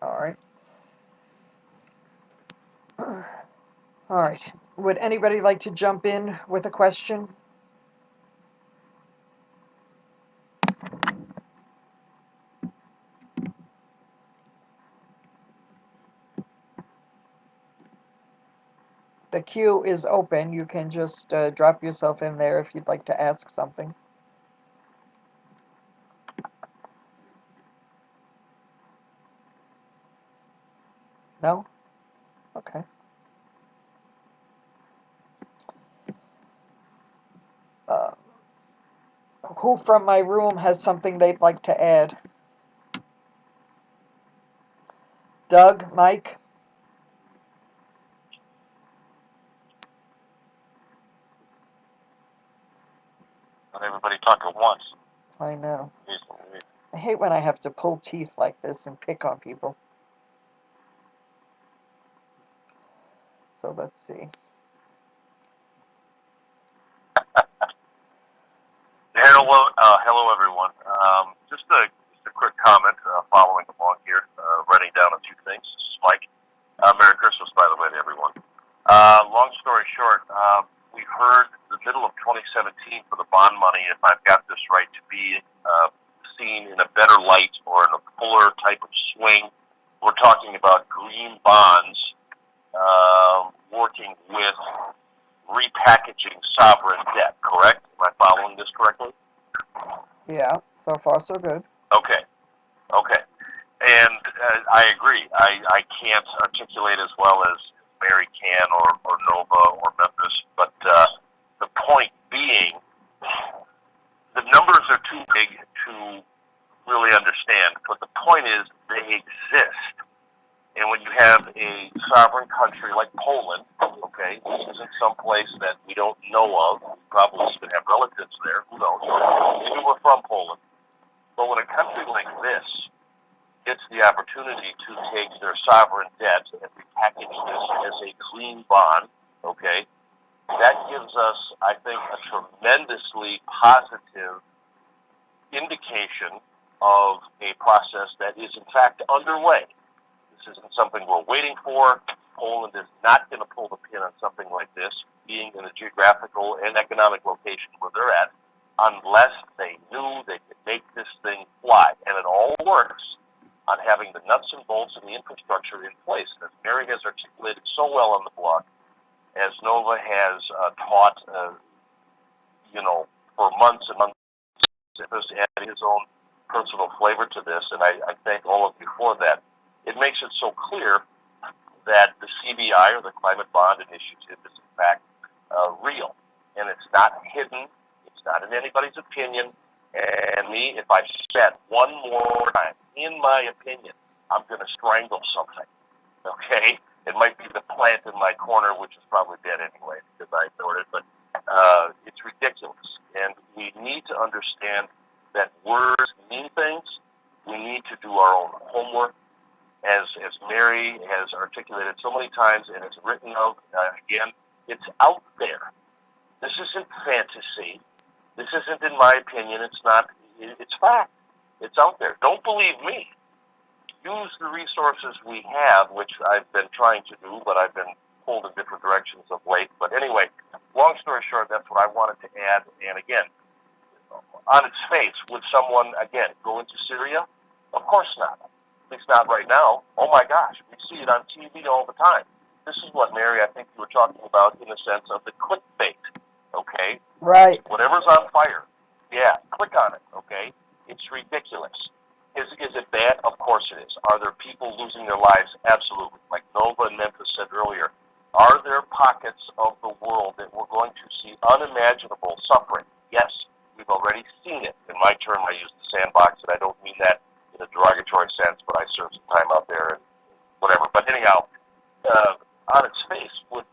All right. All right. Would anybody like to jump in with a question? The queue is open. You can just drop yourself in there if you'd like to ask something. No? Okay. Uh, who from my room has something they'd like to add? Doug, Mike? Not everybody talk at once. I know. Jeez Louise. I hate when I have to pull teeth like this and pick on people. So let's see. Hello everyone. Just a quick comment following along here, writing down a few things. This is Mike. Merry Christmas, by the way, to everyone. Long story short, we heard the middle of 2017 for the bond money, if I've got this right, to be seen in a better light or in a fuller type of swing. We're talking about green bonds working with repackaging sovereign debt, correct? Am I following this correctly? Yeah, so far so good. Okay. And I agree. I can't articulate as well as Mary can or Nova or Memphis, but the point being, the numbers are too big to really understand, but the point is they exist. And when you have a sovereign country like Poland, okay, this isn't some place that we don't know of, we probably even have relatives there, who knows, maybe we're from Poland. But when a country like this gets the opportunity to take their sovereign debt and repackage this as a green bond, okay, that gives us, I think, a tremendously positive indication of a process that is in fact underway. This isn't something we're waiting for. Poland is not going to pull the pin on something like this, being in a geographical and economic location where they're at, unless they knew they could make this thing fly. And it all works on having the nuts and bolts and the infrastructure in place. As Mary has articulated so well on the blog, as Nova has taught, for months and months, just adding his own personal flavor to this, and I thank all of you for that. It makes it so clear that the CBI, or the Climate Bond Initiative, is in fact real. And it's not hidden. It's not in anybody's opinion. And me, if I said one more time, in my opinion, I'm going to strangle something. Okay? It might be the plant in my corner, which is probably dead anyway, because I ignored it, but it's ridiculous. And we need to understand that words mean things. We need to do our own homework. As Mary has articulated so many times, and it's written out again, it's out there. This isn't fantasy. This isn't, in my opinion, it's not, it's fact. It's out there. Don't believe me. Use the resources we have, which I've been trying to do, but I've been pulled in different directions of late. But anyway, long story short, that's what I wanted to add. And again, on its face, would someone, again, go into Syria? Of course not. At least not right now. Oh my gosh, we see it on TV all the time. This is what, Mary, I think you were talking about in the sense of the clickbait, okay? Right. Whatever's on fire, yeah, click on it, okay? It's ridiculous. Is it bad? Of course it is. Are there people losing their lives? Absolutely. Like Nova and Memphis said earlier, are there pockets of the world that we're going to see unimaginable suffering? Yes, we've already seen it. In my term, I use the sandbox, and I don't mean that in a derogatory sense, but I served some time out there and whatever. But anyhow, on its face, would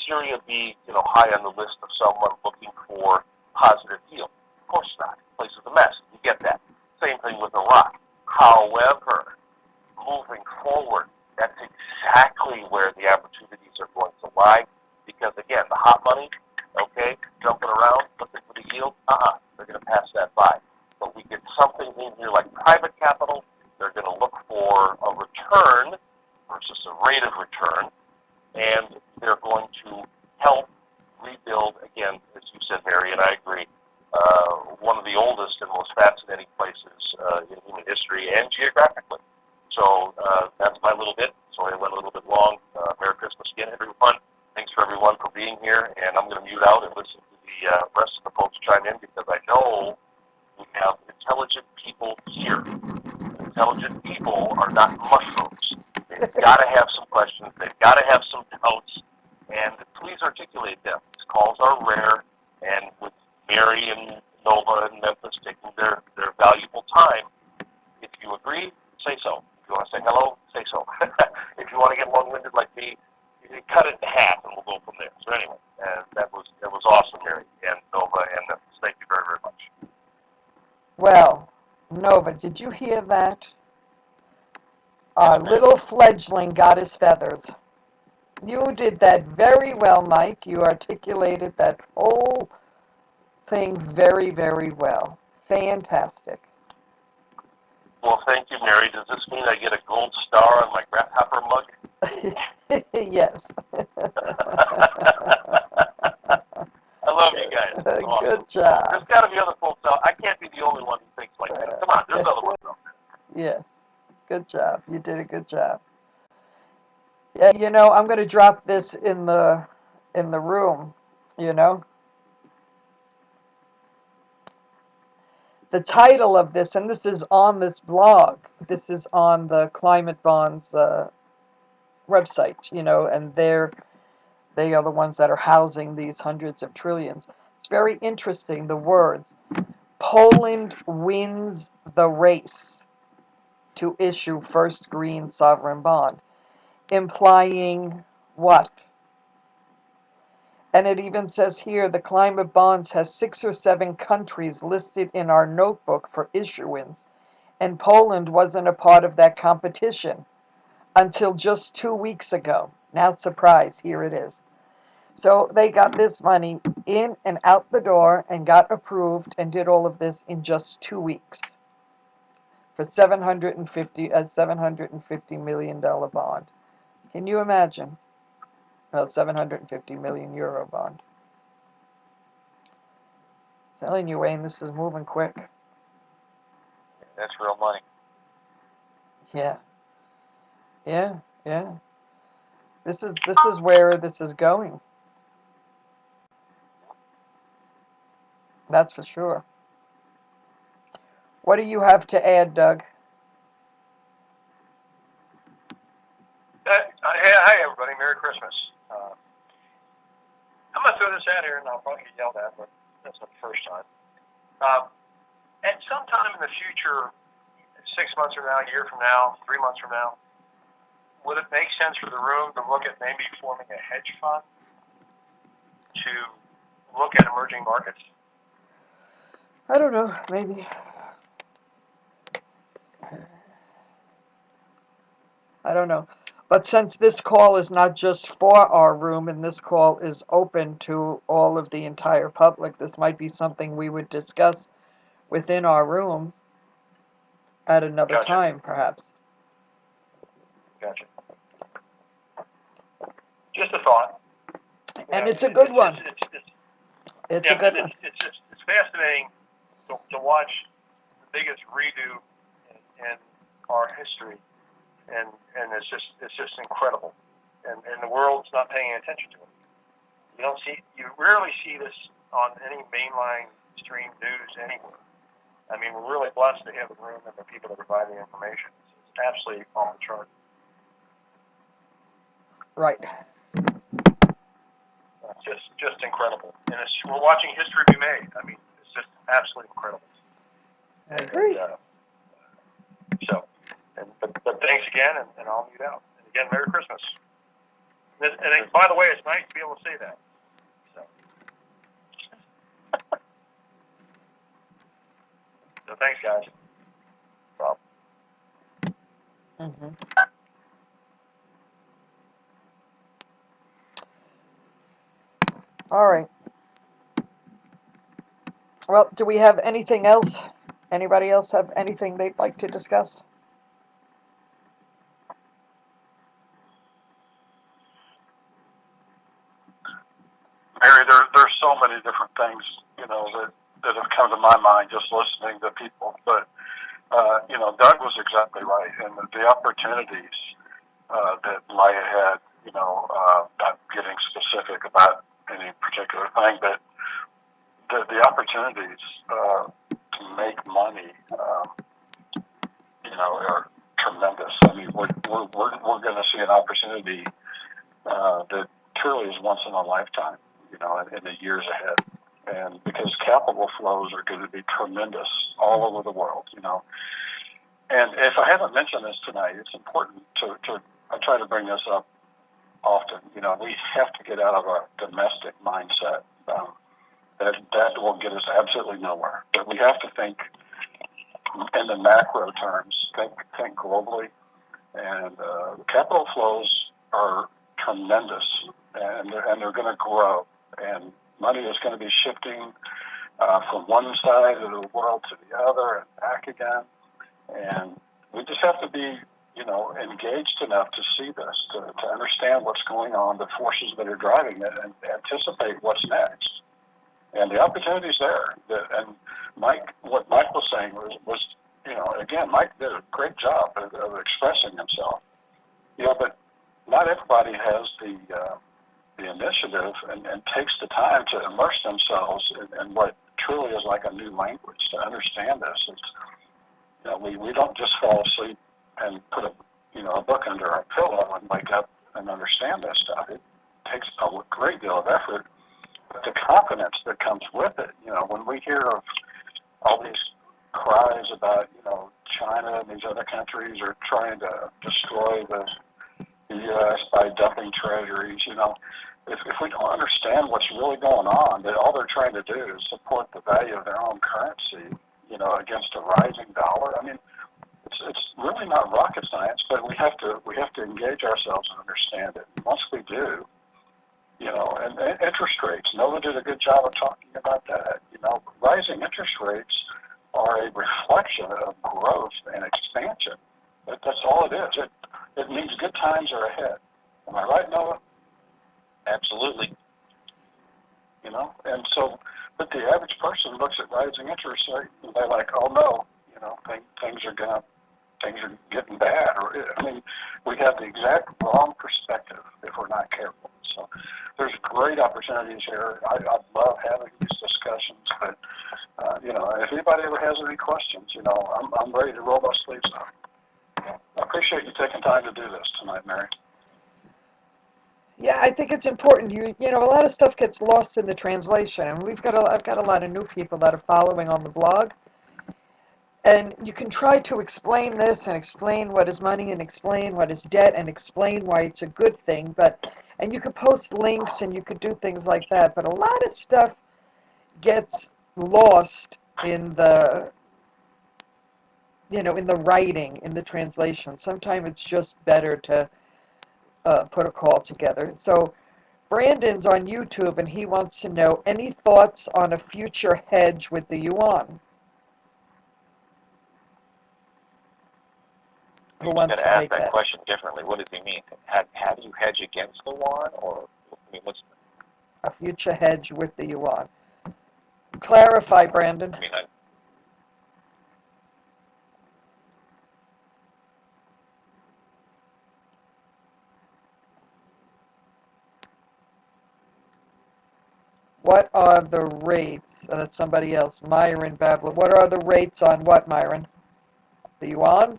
Syria be high on the list of someone looking for positive heal? Of course not. The place is a mess. You get that. Same thing with Iraq. However, moving forward, that's exactly where the opportunities are going to lie. Because again, the hot money, okay, jumping around, looking for the yield, they're going to pass that by. But we get something in here like private capital, they're going to look for a return versus a rate of return, and they're going to help rebuild, again, as you said, Mary, and I agree, one of the oldest and most fascinating places in human history and geographically. So that's my little bit. Sorry I went a little bit long. Merry Christmas again, everyone. Thanks for everyone for being here, and I'm going to mute out and listen to the rest of the folks chime in, because I know we have intelligent people here. Intelligent people are not mushrooms. They've got to have some questions. They've got to have some doubts, and please articulate them. These calls are rare, and with Mary and Nova and Memphis taking their valuable time, if you agree, say so. If you want to say hello, say so. If you want to get long-winded like me, cut it in half, and we'll go from there. So anyway, that was awesome, Mary and Nova and Memphis. Thank you very, very much. Well, Nova, did you hear that? Our little fledgling got his feathers. You did that very well, Mike. You articulated that whole thing very, very well. Fantastic. Well, thank you, Mary. Does this mean I get a gold star on my grasshopper mug? Yes. I love you guys. It's awesome. Good job. There's got to be other folks out. I can't be the only one who thinks like that. Come on, there's other ones out there. Yes. Good job. You did a good job. Yeah, I'm going to drop this in the room, you know. The title of this, and this is on this blog. This is on the Climate Bonds website, and they are the ones that are housing these hundreds of trillions. It's very interesting, the words. Poland wins the race to issue first green sovereign bond, implying what? And it even says here the climate bonds has 6 or 7 countries listed in our notebook for issuance, and Poland wasn't a part of that competition until just 2 weeks ago. Now, surprise, here it is. So they got this money in and out the door and got approved and did all of this in just 2 weeks for $750 million bond. Can you imagine? Well, 750 million euro bond. Telling you, Wayne, this is moving quick. That's real money. Yeah. Yeah, yeah. This is where this is going. That's for sure. What do you have to add, Doug? Hi, everybody. Merry Christmas. I'm going to throw this out here, and I'll probably get yelled at, but that's not the first time. At some time in the future, 6 months from now, a year from now, 3 months from now, would it make sense for the room to look at maybe forming a hedge fund to look at emerging markets? I don't know, maybe. I don't know. But since this call is not just for our room and this call is open to all of the entire public, this might be something we would discuss within our room at another Gotcha. time, perhaps. Gotcha. Just a thought. And it's a good one. It's yeah, a good one. It's fascinating to watch the biggest redo in our history, and it's just incredible, and the world's not paying attention to it. You rarely see this on any mainline stream news anywhere. I mean, we're really blessed to have the room and the people that provide the information. It's absolutely on the chart. Right. It's just incredible, and we're watching history be made. I mean, it's just absolutely incredible. I agree. But thanks again, and I'll mute out. And again, Merry Christmas. And by the way, it's nice to be able to say that. So thanks, guys. Well. Mm-hmm. All right. Well, do we have anything else? Anybody else have anything they'd like to discuss? Mary, there's so many different things, that have come to my mind just listening to people. But, Doug was exactly right. And the opportunities that lie ahead, not getting specific about any particular thing, but the opportunities to make money, are tremendous. I mean, we're going to see an opportunity that truly is once in a lifetime, in the years ahead. And because capital flows are going to be tremendous all over the world, And if I haven't mentioned this tonight, it's important to I try to bring this up often. We have to get out of our domestic mindset. That will get us absolutely nowhere. But we have to think in the macro terms, think globally. And capital flows are tremendous, and they're going to grow, and money is going to be shifting from one side of the world to the other and back again, and we just have to be, engaged enough to see this, to understand what's going on, the forces that are driving it, and anticipate what's next. And the opportunity's there. And what Mike was saying was again, Mike did a great job of expressing himself. But not everybody has the initiative and takes the time to immerse themselves in what truly is like a new language, to understand this. It's, we don't just fall asleep and put a book under our pillow and wake up and understand this stuff. It takes a great deal of effort, but the confidence that comes with it. When we hear of all these cries about, China and these other countries are trying to destroy the U.S. by dumping treasuries, if we don't understand what's really going on, that all they're trying to do is support the value of their own currency, against a rising dollar. I mean, it's really not rocket science, but we have to engage ourselves and understand it. Once we do, and interest rates. Noah did a good job of talking about that. Rising interest rates are a reflection of growth and expansion. That's all it is. It means good times are ahead. Am I right, Noah? Absolutely. And so, but the average person looks at rising interest rate and they're like, oh no, things are getting bad. Or, we have the exact wrong perspective if we're not careful. So there's great opportunities here. I love having these discussions, but, if anybody ever has any questions, I'm ready to roll my sleeves up. I appreciate you taking time to do this tonight, Mary. Yeah, I think it's important. A lot of stuff gets lost in the translation, and I've got a lot of new people that are following on the blog, and you can try to explain this and explain what is money and explain what is debt and explain why it's a good thing, and you could post links and you could do things like that, but a lot of stuff gets lost in the in the writing, in the translation. Sometimes it's just better to put a call together. So Brandon's on YouTube and he wants to know any thoughts on a future hedge with the yuan. Who You wants got to to ask take that that? question differently. What does he mean? How do you hedge against the yuan, or what's? A future hedge with the yuan. Clarify, Brandon. What are the rates? That's somebody else. Myron Babler. What are the rates on what, Myron? The yuan?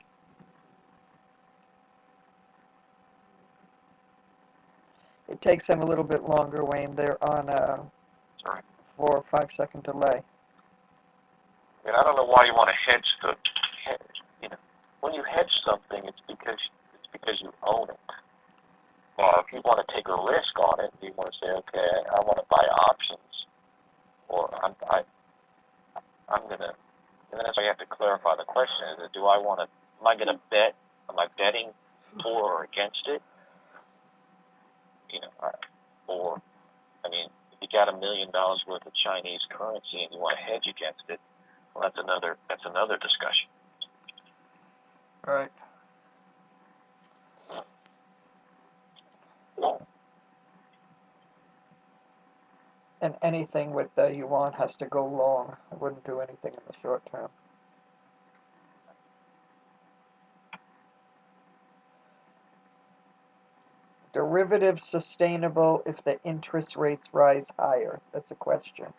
It takes them a little bit longer, Wayne. They're on a Sorry. 4 or 5 second delay. I don't know why you want to hedge the. When you hedge something, it's because you own it. Now, if you want to take a risk on it, you want to say, okay, I want to buy options, or I'm gonna. And then that's why you have to clarify the question: is do I want to? Am I going to bet? Am I betting for or against it? Or if you got $1 million worth of Chinese currency and you want to hedge against it, well, that's another discussion. Right. And anything with the yuan has to go long. I wouldn't do anything in the short term. Derivatives sustainable if the interest rates rise higher? That's a question.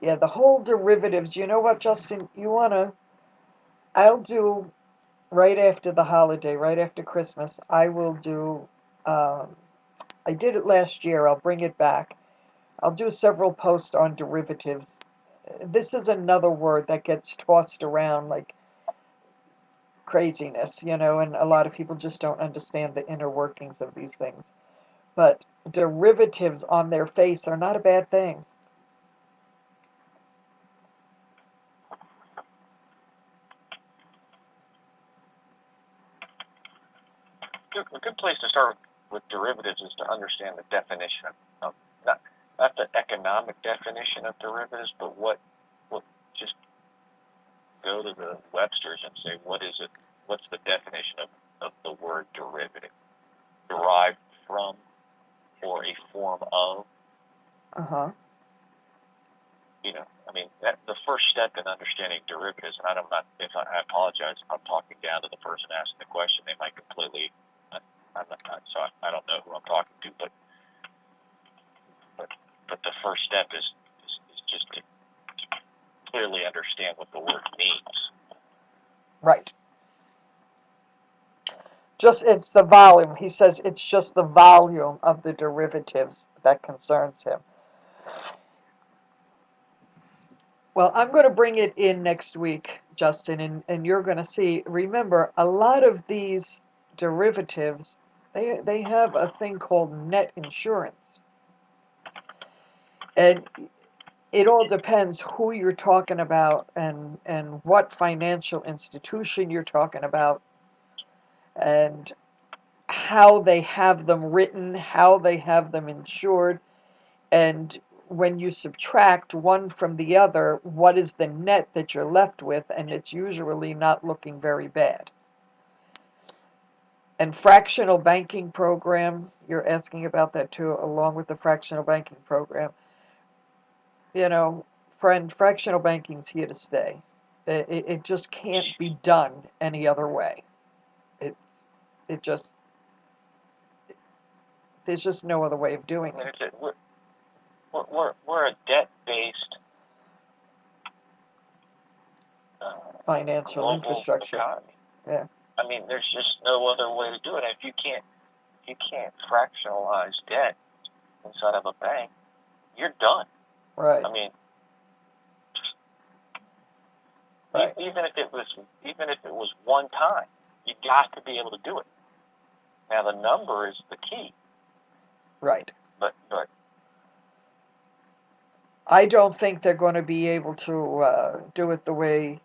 Yeah, the whole derivatives. You know what, Justin? I'll do right after the holiday, right after Christmas. I will do. I did it last year. I'll bring it back. I'll do several posts on derivatives. This is another word that gets tossed around like craziness, and a lot of people just don't understand the inner workings of these things. But derivatives on their face are not a bad thing. a good place to start with derivatives is to understand the definition of not the economic definition of derivatives, but what just go to the Webster's and say what is it? What's the definition of the word derivative? Derived from or a form of. Uh-huh. I mean, the first step in understanding derivatives, and I apologize if I'm talking down to the person asking the question. They might completely, so I don't know who I'm talking to, but the first step is just to clearly understand what the word means. Right. It's the volume. He says it's just the volume of the derivatives that concerns him. Well, I'm going to bring it in next week, Justin, and you're going to see. Remember, a lot of these derivatives, they have a thing called net insurance. And it all depends who you're talking about and what financial institution you're talking about and how they have them written, how they have them insured, and when you subtract one from the other, what is the net that you're left with? And it's usually not looking very bad. And fractional banking program, you're asking about that too, along with the fractional banking program. Friend, fractional banking's here to stay. It just can't be done any other way. It just, there's just no other way of doing I it. mean, we're a debt-based Financial global infrastructure. economy. Yeah. I mean, there's just no other way to do it. If you can't fractionalize debt inside of a bank, you're done. Right. I mean, Right. even if it was one time, you got to be able to do it. Now the number is the key. Right. But I don't think they're going to be able to do it the way.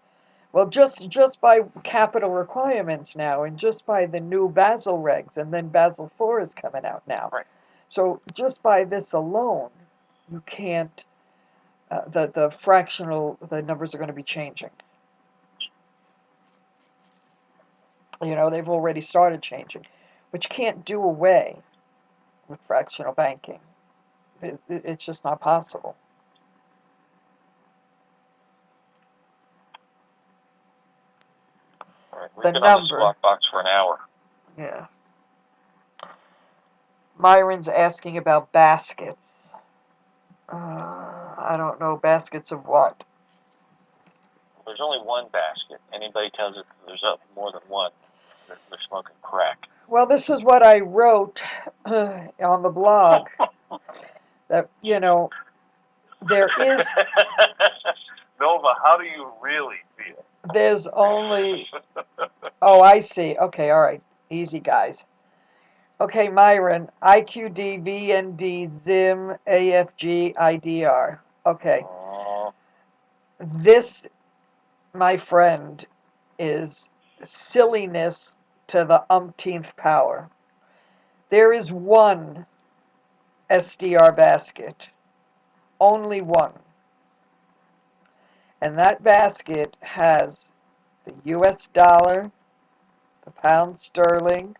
Well, just by capital requirements now, and just by the new Basel regs, and then Basel IV is coming out now. Right. So just by this alone, you can't. The numbers are going to be changing. They've already started changing, but you can't do away with fractional banking. It's just not possible. we've been on this Squawk Box for an hour. Yeah. Myron's asking about baskets. I don't know, baskets of what? There's only one basket. Anybody tells it there's more than one, they're smoking crack. Well, this is what I wrote on the blog. That, there is... Nova, how do you really feel? There's only... Oh, I see. Okay, all right. Easy, guys. Okay, Myron, IQD, VND, ZIM, AFG, IDR. Okay. This, my friend, is silliness to the umpteenth power. There is one SDR basket. Only one. And that basket has the US dollar, the pound sterling,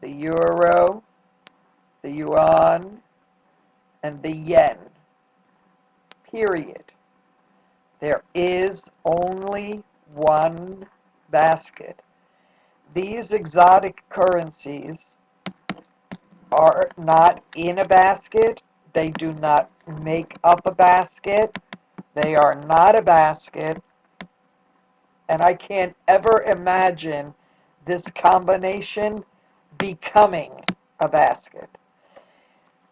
the euro, the yuan, and the yen. Period. There is only one basket. These exotic currencies are not in a basket. They do not make up a basket. They are not a basket. And I can't ever imagine this combination becoming a basket.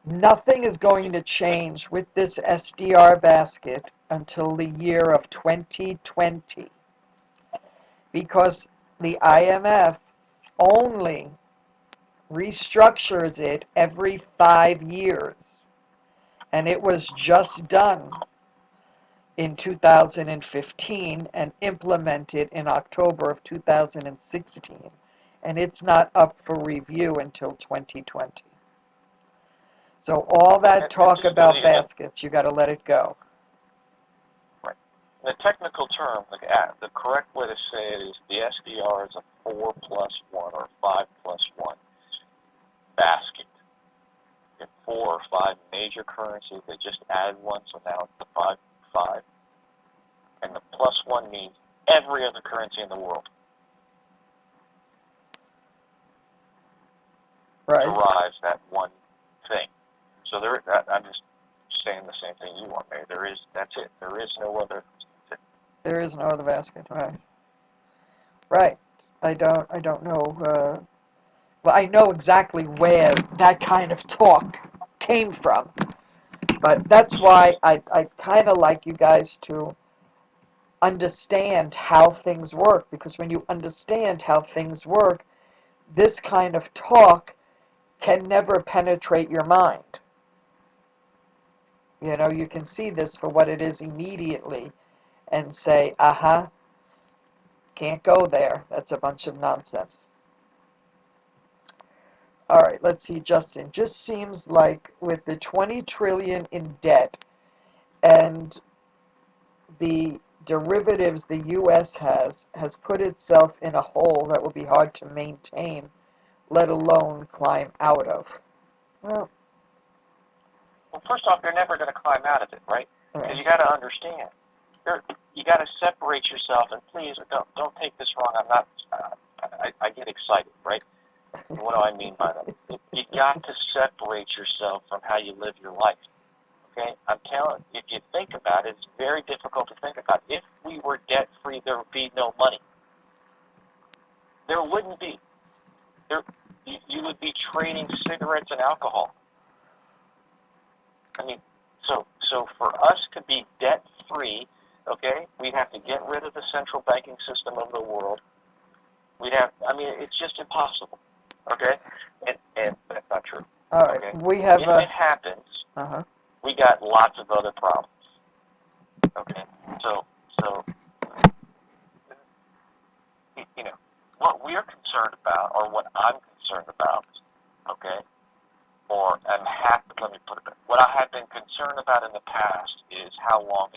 Nothing is going to change with this SDR basket until the year of 2020, because the IMF only restructures it every 5 years, and it was just done in 2015 and implemented in October of 2016. and it's not up for review until 2020. So all that talk about baskets, you got to let it go. Right. The technical term, the correct way to say it is the SDR is a 4 plus 1 or 5 plus 1 basket. You have 4 or 5 major currencies. They just added one, so now it's the 5. And the plus 1 means every other currency in the world Right. derives that one thing. So I'm just saying the same thing you are, Mary. That's it. There is no other. There is no other basket, right? Right. I don't know. Well, I know exactly where that kind of talk came from, but that's why I kind of like you guys to understand how things work, because when you understand how things work, this kind of talk can never penetrate your mind. You know, you can see this for what it is immediately and say, can't go there. That's a bunch of nonsense. All right, let's see, Justin. Just seems like with the 20 trillion in debt and the derivatives the U.S. has put itself in a hole that will be hard to maintain, let alone climb out of. Well, First off, you're never going to climb out of it, right? all Because right. you got to understand. You got to separate yourself, and please don't take this wrong. I'm not. I get excited, right? And what do I mean by that? You got to separate yourself from how you live your life. Okay, I'm telling you, if you think about it, it's very difficult to think about. If we were debt free, there would be no money. There wouldn't be. You would be trading cigarettes and alcohol. I mean, so for us to be debt free, okay, we'd have to get rid of the central banking system of the world. It's just impossible. Okay, and that's not true. All right. Okay? We have If it happens, we got lots of other problems. Okay, so what we're concerned about, or what I'm concerned about, okay, let me put it back. What I have been concerned about in the past is how long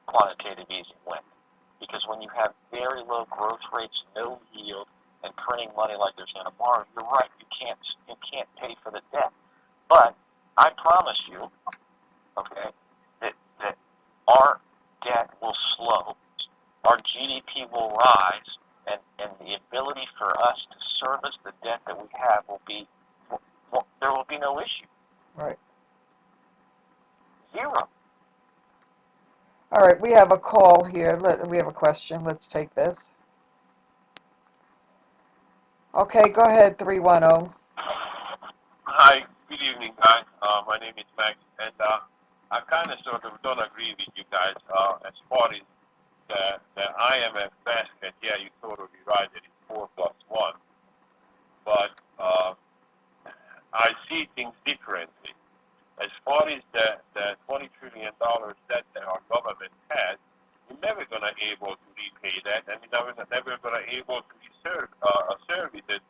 quantitative easing went. Because when you have very low growth rates, no yield, and printing money like there's no tomorrow, you're right. You can't pay for the debt. But I promise you, okay, that our debt will slow, our GDP will rise, and the ability for us to service the debt that we have will be. There will be no issue. Right. Zero. All right. We have a call here. We have a question. Let's take this. Okay. Go ahead. 310. Hi, good evening, guys. My name is Max, and I kind of sort of don't agree with you guys as far as the IMF basket. Yeah, you're totally right. It is 4 plus 1, but I see things differently. As far as the $20 trillion debt that our government has, we're never going to be able to repay that, and we're never going to be able to service it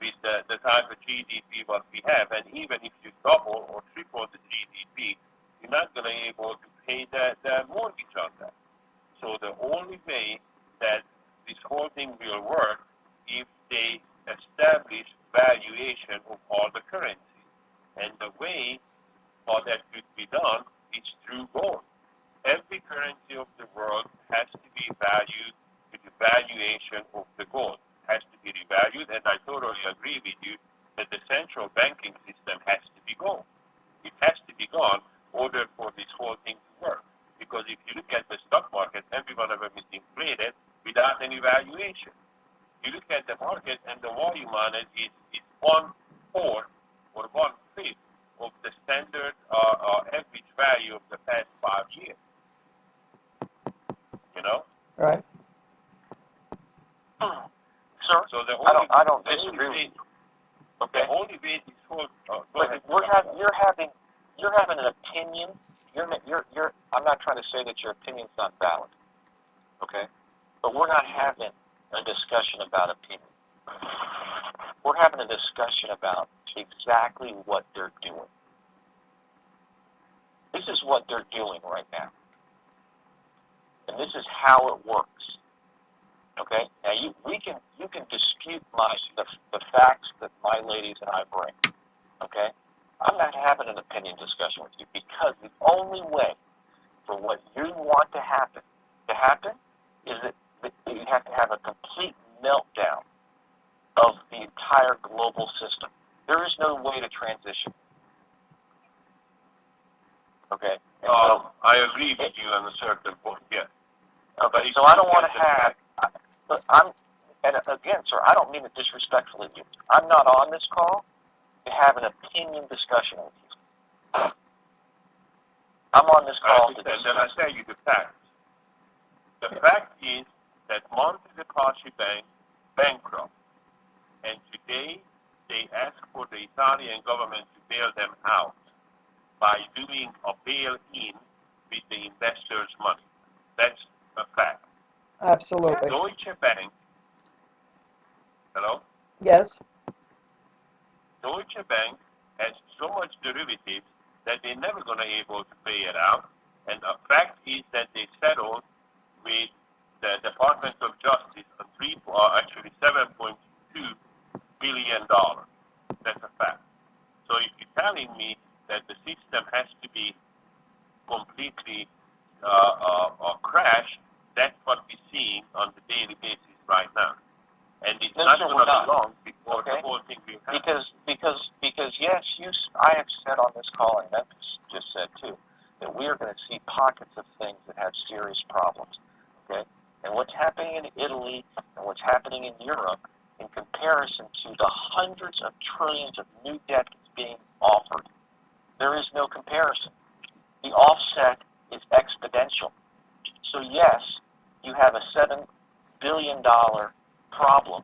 with the type of GDP what we have. And even if you double or triple the GDP, you're not going to be able to pay the mortgage on that. So the only way that this whole thing will work if they establish valuation of all the currencies. And the way how that could be done is through gold. Every currency of the world has to be valued with the valuation of the gold. Has to be revalued, and I totally agree with you that the central banking system has to be gone. It has to be gone in order for this whole thing to work. Because if you look at the stock market, every one of them is inflated without any valuation. You look at the market, and the volume on it is 1/4 or 1/5 of the standard average value of the past 5 years. You know? Right. Sir, So the I don't disagree with you. Okay. The only way this whole But you're having an opinion. I'm not trying to say that your opinion's not valid. Okay. But we're not having a discussion about opinion. We're having a discussion about exactly what they're doing. This is what they're doing right now. And this is how it works. Okay? Now you can dispute the facts that my ladies and I bring. Okay? I'm not having an opinion discussion with you because the only way for what you want to happen is that you have to have a complete meltdown of the entire global system. There is no way to transition. Okay? And so, I agree with you on a certain point, yes. okay, so I don't want to have, and again, sir, I don't mean it disrespectfully to you. I'm not on this call to have an opinion discussion with you. I'm on this call to Then I tell you the facts. The fact is that Monte dei Paschi Bank bankrupt, and today they ask for the Italian government to bail them out by doing a bail-in with the investors' money. That's a fact. Absolutely. Deutsche Bank, hello? Yes. Deutsche Bank has so much derivatives that they're never going to be able to pay it out. And the fact is that they settled with the Department of Justice on actually $7.2 billion. That's a fact. So if you're telling me that the system has to be completely crashed, that's what we're seeing on the daily basis right now. And it's No, not sir, going we're to not. be long before Okay. the whole thing will happen. Because yes, I have said on this call, and Memphis just said too, that we are going to see pockets of things that have serious problems. Okay, and what's happening in Italy and what's happening in Europe, in comparison to the hundreds of trillions of new debt that's being offered, there is no comparison. The offset is exponential. So yes, you have a $7 billion problem.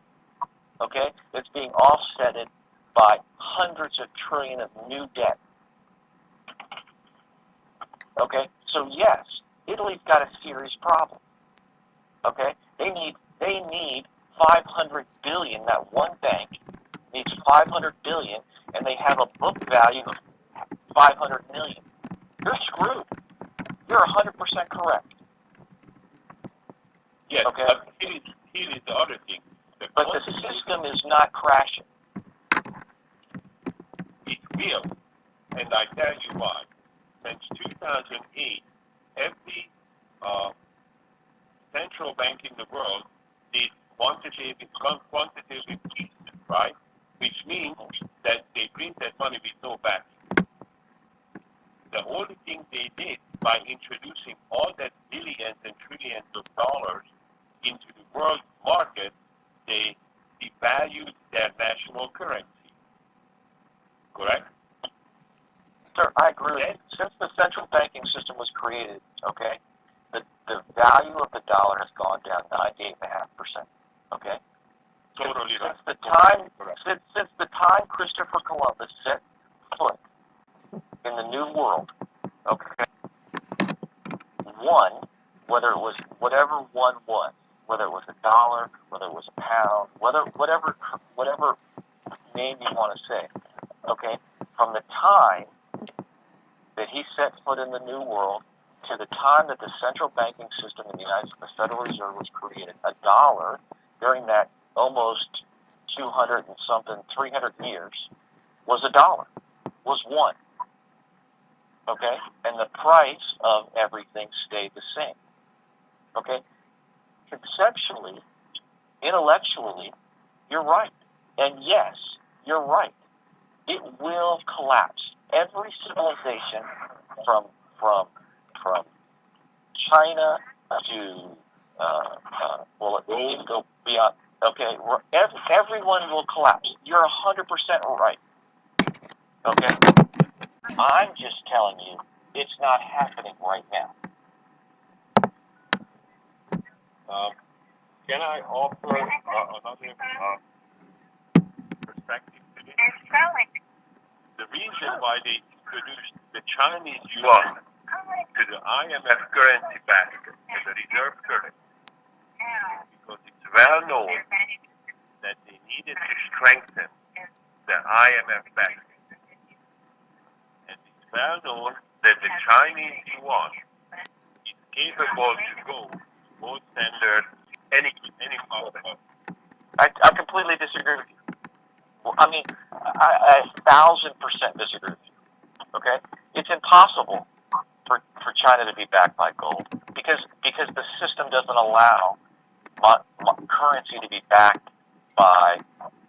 Okay, it's being offsetted by hundreds of trillion of new debt. Okay, so yes, Italy's got a serious problem. Okay, they need 500 billion. That one bank needs 500 billion, and they have a book value of 500 million. You're screwed. You're 100% correct. Yes, Okay. but here is the other thing. But the system is not crashing. It will, and I tell you why. Since 2008, every central bank in the world did quantitative easing, right? Which means that they print that money with no backing. The only thing they did by introducing all that billions and trillions of dollars into the world market, they devalued their national currency. Correct? Sir, I agree with you. Since the central banking system was created, okay, the value of the dollar has gone down 98.5%. Okay? Totally right. Since the time Christopher Columbus set foot in the New World, okay, one, whether it was whatever one was, whether it was a dollar, whether it was a pound, whatever name you want to say, okay, from the time that he set foot in the New World to the time that the central banking system in the United States, the Federal Reserve, was created, a dollar during that almost 200 and something, 300 years was a dollar, was one. Okay? And the price of everything stayed the same. Okay? Conceptually, intellectually, you're right. And yes, you're right. It will collapse. Every civilization from China to well, it can go beyond. Okay, everyone will collapse. You're 100% right. Okay, I'm just telling you, it's not happening right now. Can I offer another perspective to this? The reason why they introduced the Chinese yuan to the IMF currency basket as a reserve currency because it's well known that they needed to strengthen the IMF basket. And it's well known that the Chinese yuan is capable to go more standard any part of it. I completely disagree with you. Well, I mean, I 1,000% disagree with you. Okay, it's impossible for China to be backed by gold because the system doesn't allow currency to be backed by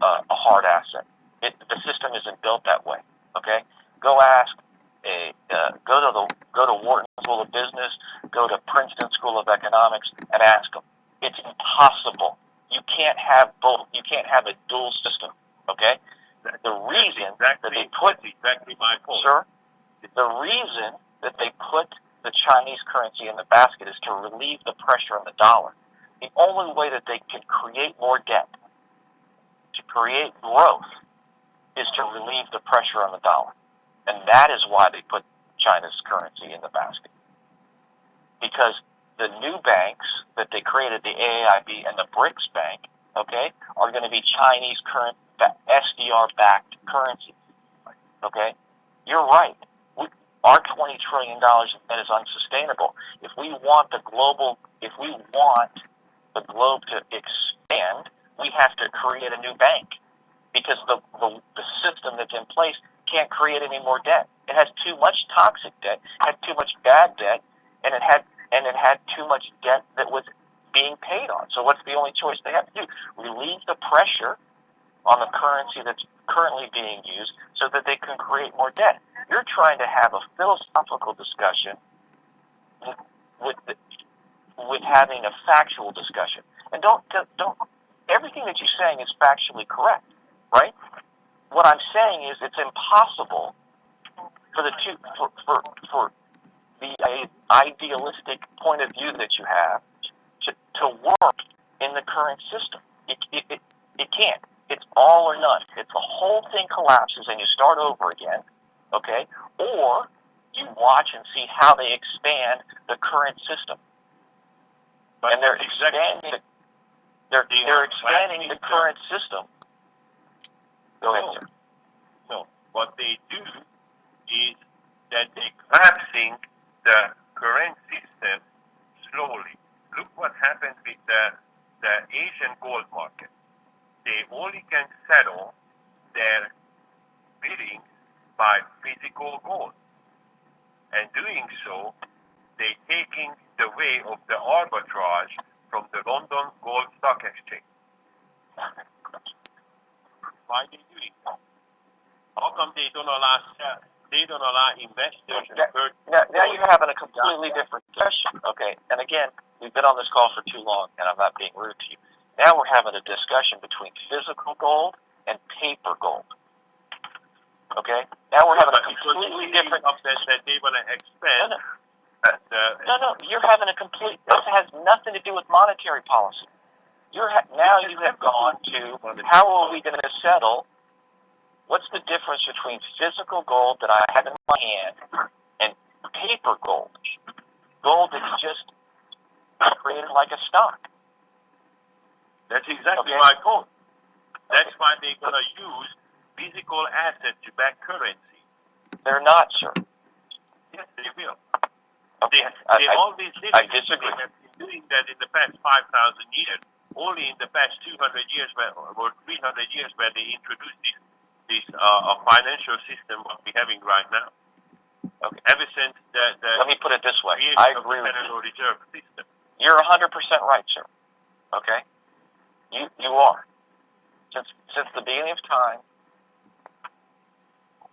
a hard asset. The system isn't built that way. Okay, go ask go to Wharton School of Business, go to Princeton School of Economics, and ask them. It's impossible. You can't have both. You can't have a dual system. Okay, the reason that they put exactly my point. Sir, the reason that they put the Chinese currency in the basket is to relieve the pressure on the dollar. The only way that they can create more debt, to create growth, is to relieve the pressure on the dollar. And that is why they put China's currency in the basket. Because the new banks that they created, the AAIB and the BRICS Bank, okay, are going to be Chinese SDR-backed currency. Okay? You're right. Our $20 trillion in debt is unsustainable. If we want the globe to expand, we have to create a new bank because the system that's in place can't create any more debt. It has too much toxic debt, had too much bad debt, and it had too much debt that was being paid on. So what's the only choice they have to do? Relieve the pressure on the currency that's currently being used so that they can create more debt. You're trying to have a philosophical discussion with having a factual discussion. And don't everything that you're saying is factually correct, right? What I'm saying is it's impossible for the idealistic point of view that you have to work in the current system. It can't. It's all or none. It's the whole thing collapses and you start over again, okay? Or you watch and see how they expand the current system. And they're expanding the current system. Go ahead, sir. No, what they do is that they're collapsing the current system slowly. Look what happened with the Asian gold market. They only can settle their bidding by physical gold. And doing so, they're taking the way of the arbitrage from the London Gold Stock Exchange. Why are they doing that? How come they don't allow investors Now you're having a completely different discussion, okay? And again, we've been on this call for too long, and I'm not being rude to you. Now we're having a discussion between physical gold and paper gold. Okay? Now we're having a completely different... that they want to expand. No, you're having a complete... This has nothing to do with monetary policy. Now you have gone to, how are we going to settle? What's the difference between physical gold that I have in my hand and paper gold? Gold that's just created like a stock. That's exactly my point. That's why they're going to use physical assets to back currency. They're not, sir. Yes, they will. Okay. They always did it. I disagree. They have been doing that in the past 5,000 years. Only in the past 200 years or 300 years where they introduced this financial system what we're having right now. Okay. Ever since let me put it this way. creation I of agree the with Federal you. Reserve System. You're 100% right, sir. Okay? You are. Since the beginning of time,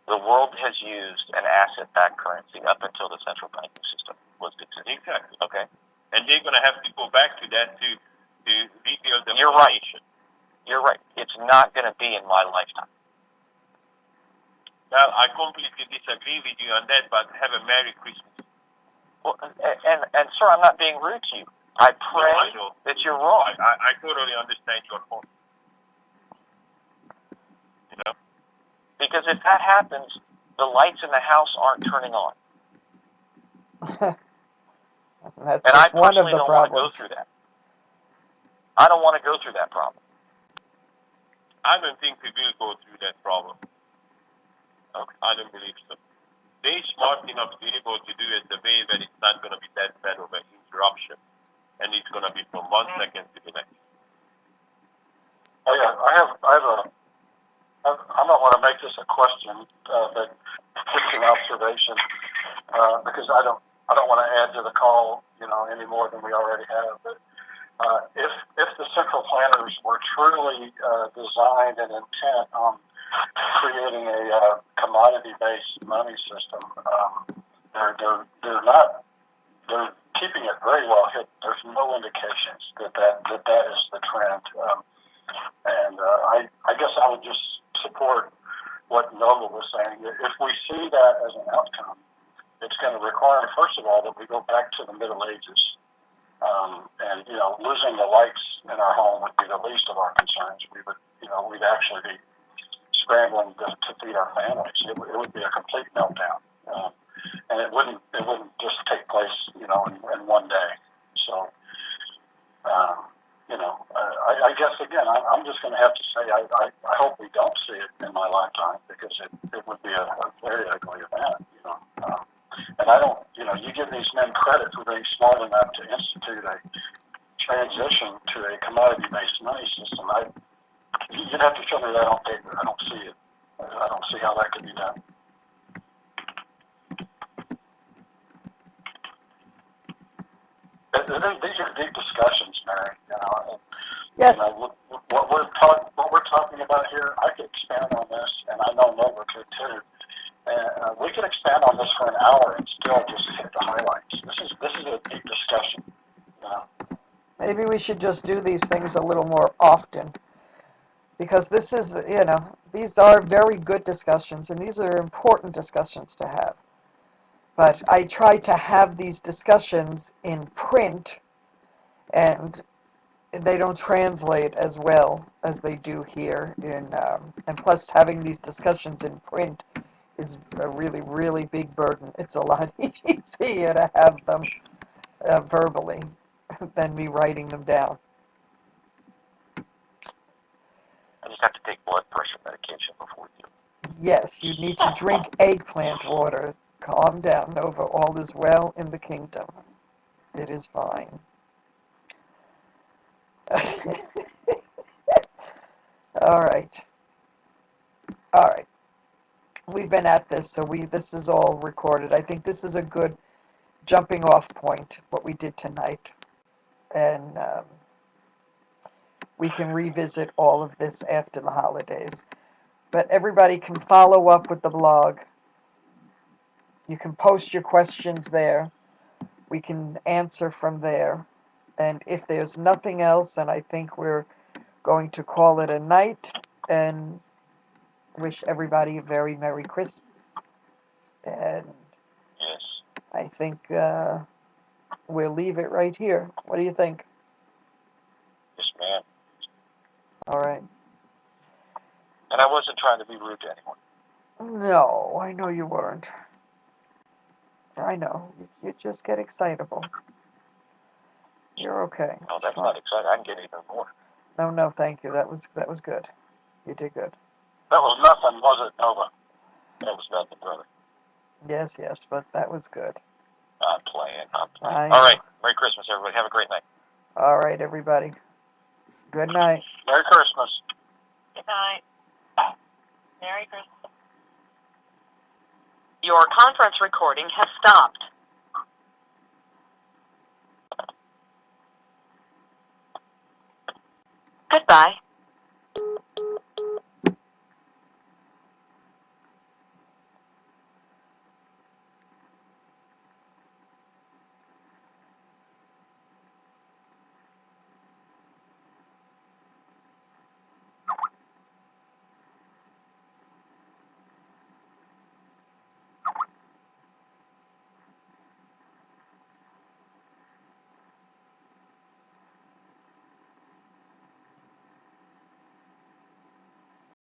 the world has used an asset-backed currency up until the central banking system was existing. Exactly. Okay? And they're going to have to go back to that to rebuild the You're right. You're right. It's not going to be in my lifetime. Well, I completely disagree with you on that, but have a Merry Christmas. Well, and sir, I'm not being rude to you. I pray that you're wrong. I totally understand your point. You know? Because if that happens, the lights in the house aren't turning on. That's And I just one of personally the don't want to go problems. through that. I don't want to go through that problem. I don't think we will go through that problem. Okay. I don't believe so. They're smart enough to be able to do it the way that it's not going to be that bad of an interruption, and it's going to be from 1 second to the next. Oh yeah, I don't want to make this a question, but just an observation, because I don't want to add to the call, any more than we already have. But if the central planners were truly designed and intent on creating a commodity-based money system, they're keeping it very well hidden. There's no indications that is the trend. And I guess I would just support what Nova was saying. If we see that as an outcome, it's going to require, first of all, that we go back to the Middle Ages. And losing the lights in our home would be the least of our concerns. We'd actually be scrambling to feed our families. It would be a complete meltdown, and it wouldn't just take place, in one day. So, I guess again, I'm just going to have to say I hope we don't see it in my lifetime, because it would be a very ugly event, And I don't, you give these men credit for being smart enough to institute a transition to a commodity-based money system. You'd have to show me that on paper. I don't see it. I don't see how that could be done. These are deep discussions, Mary. Yes. What we're talking about here, I could expand on this, and I know Nova could too. And we could expand on this for an hour and still just hit the highlights. This is a deep discussion. Maybe we should just do these things a little more often, because this is, these are very good discussions, and these are important discussions to have. But I try to have these discussions in print, and they don't translate as well as they do here. And plus, having these discussions in print is a really, really big burden. It's a lot easier to have them verbally than me writing them down. I just have to take blood pressure medication before we do. Yes, you need to drink eggplant water. Calm down, Nova. All is well in the kingdom. It is fine. All right. All right. We've been at this, so this is all recorded. I think this is a good jumping off point, what we did tonight. And we can revisit all of this after the holidays. But everybody can follow up with the blog. You can post your questions there. We can answer from there. And if there's nothing else, then I think we're going to call it a night and wish everybody a very Merry Christmas. And Yes. I think we'll leave it right here. What do you think? Yes, ma'am. All right. And I wasn't trying to be rude to anyone. No, I know you weren't. I know. You just get excitable. You're okay. No, It's that's fine. not exciting. I can get even more. No, thank you. That was good. You did good. That was nothing, was it, Nova? That was nothing, brother. Yes, but that was good. I'm playing. I All right. Merry Christmas, everybody. Have a great night. All right, everybody. Good night. Merry Christmas. Good night. Merry Christmas. Your conference recording has stopped.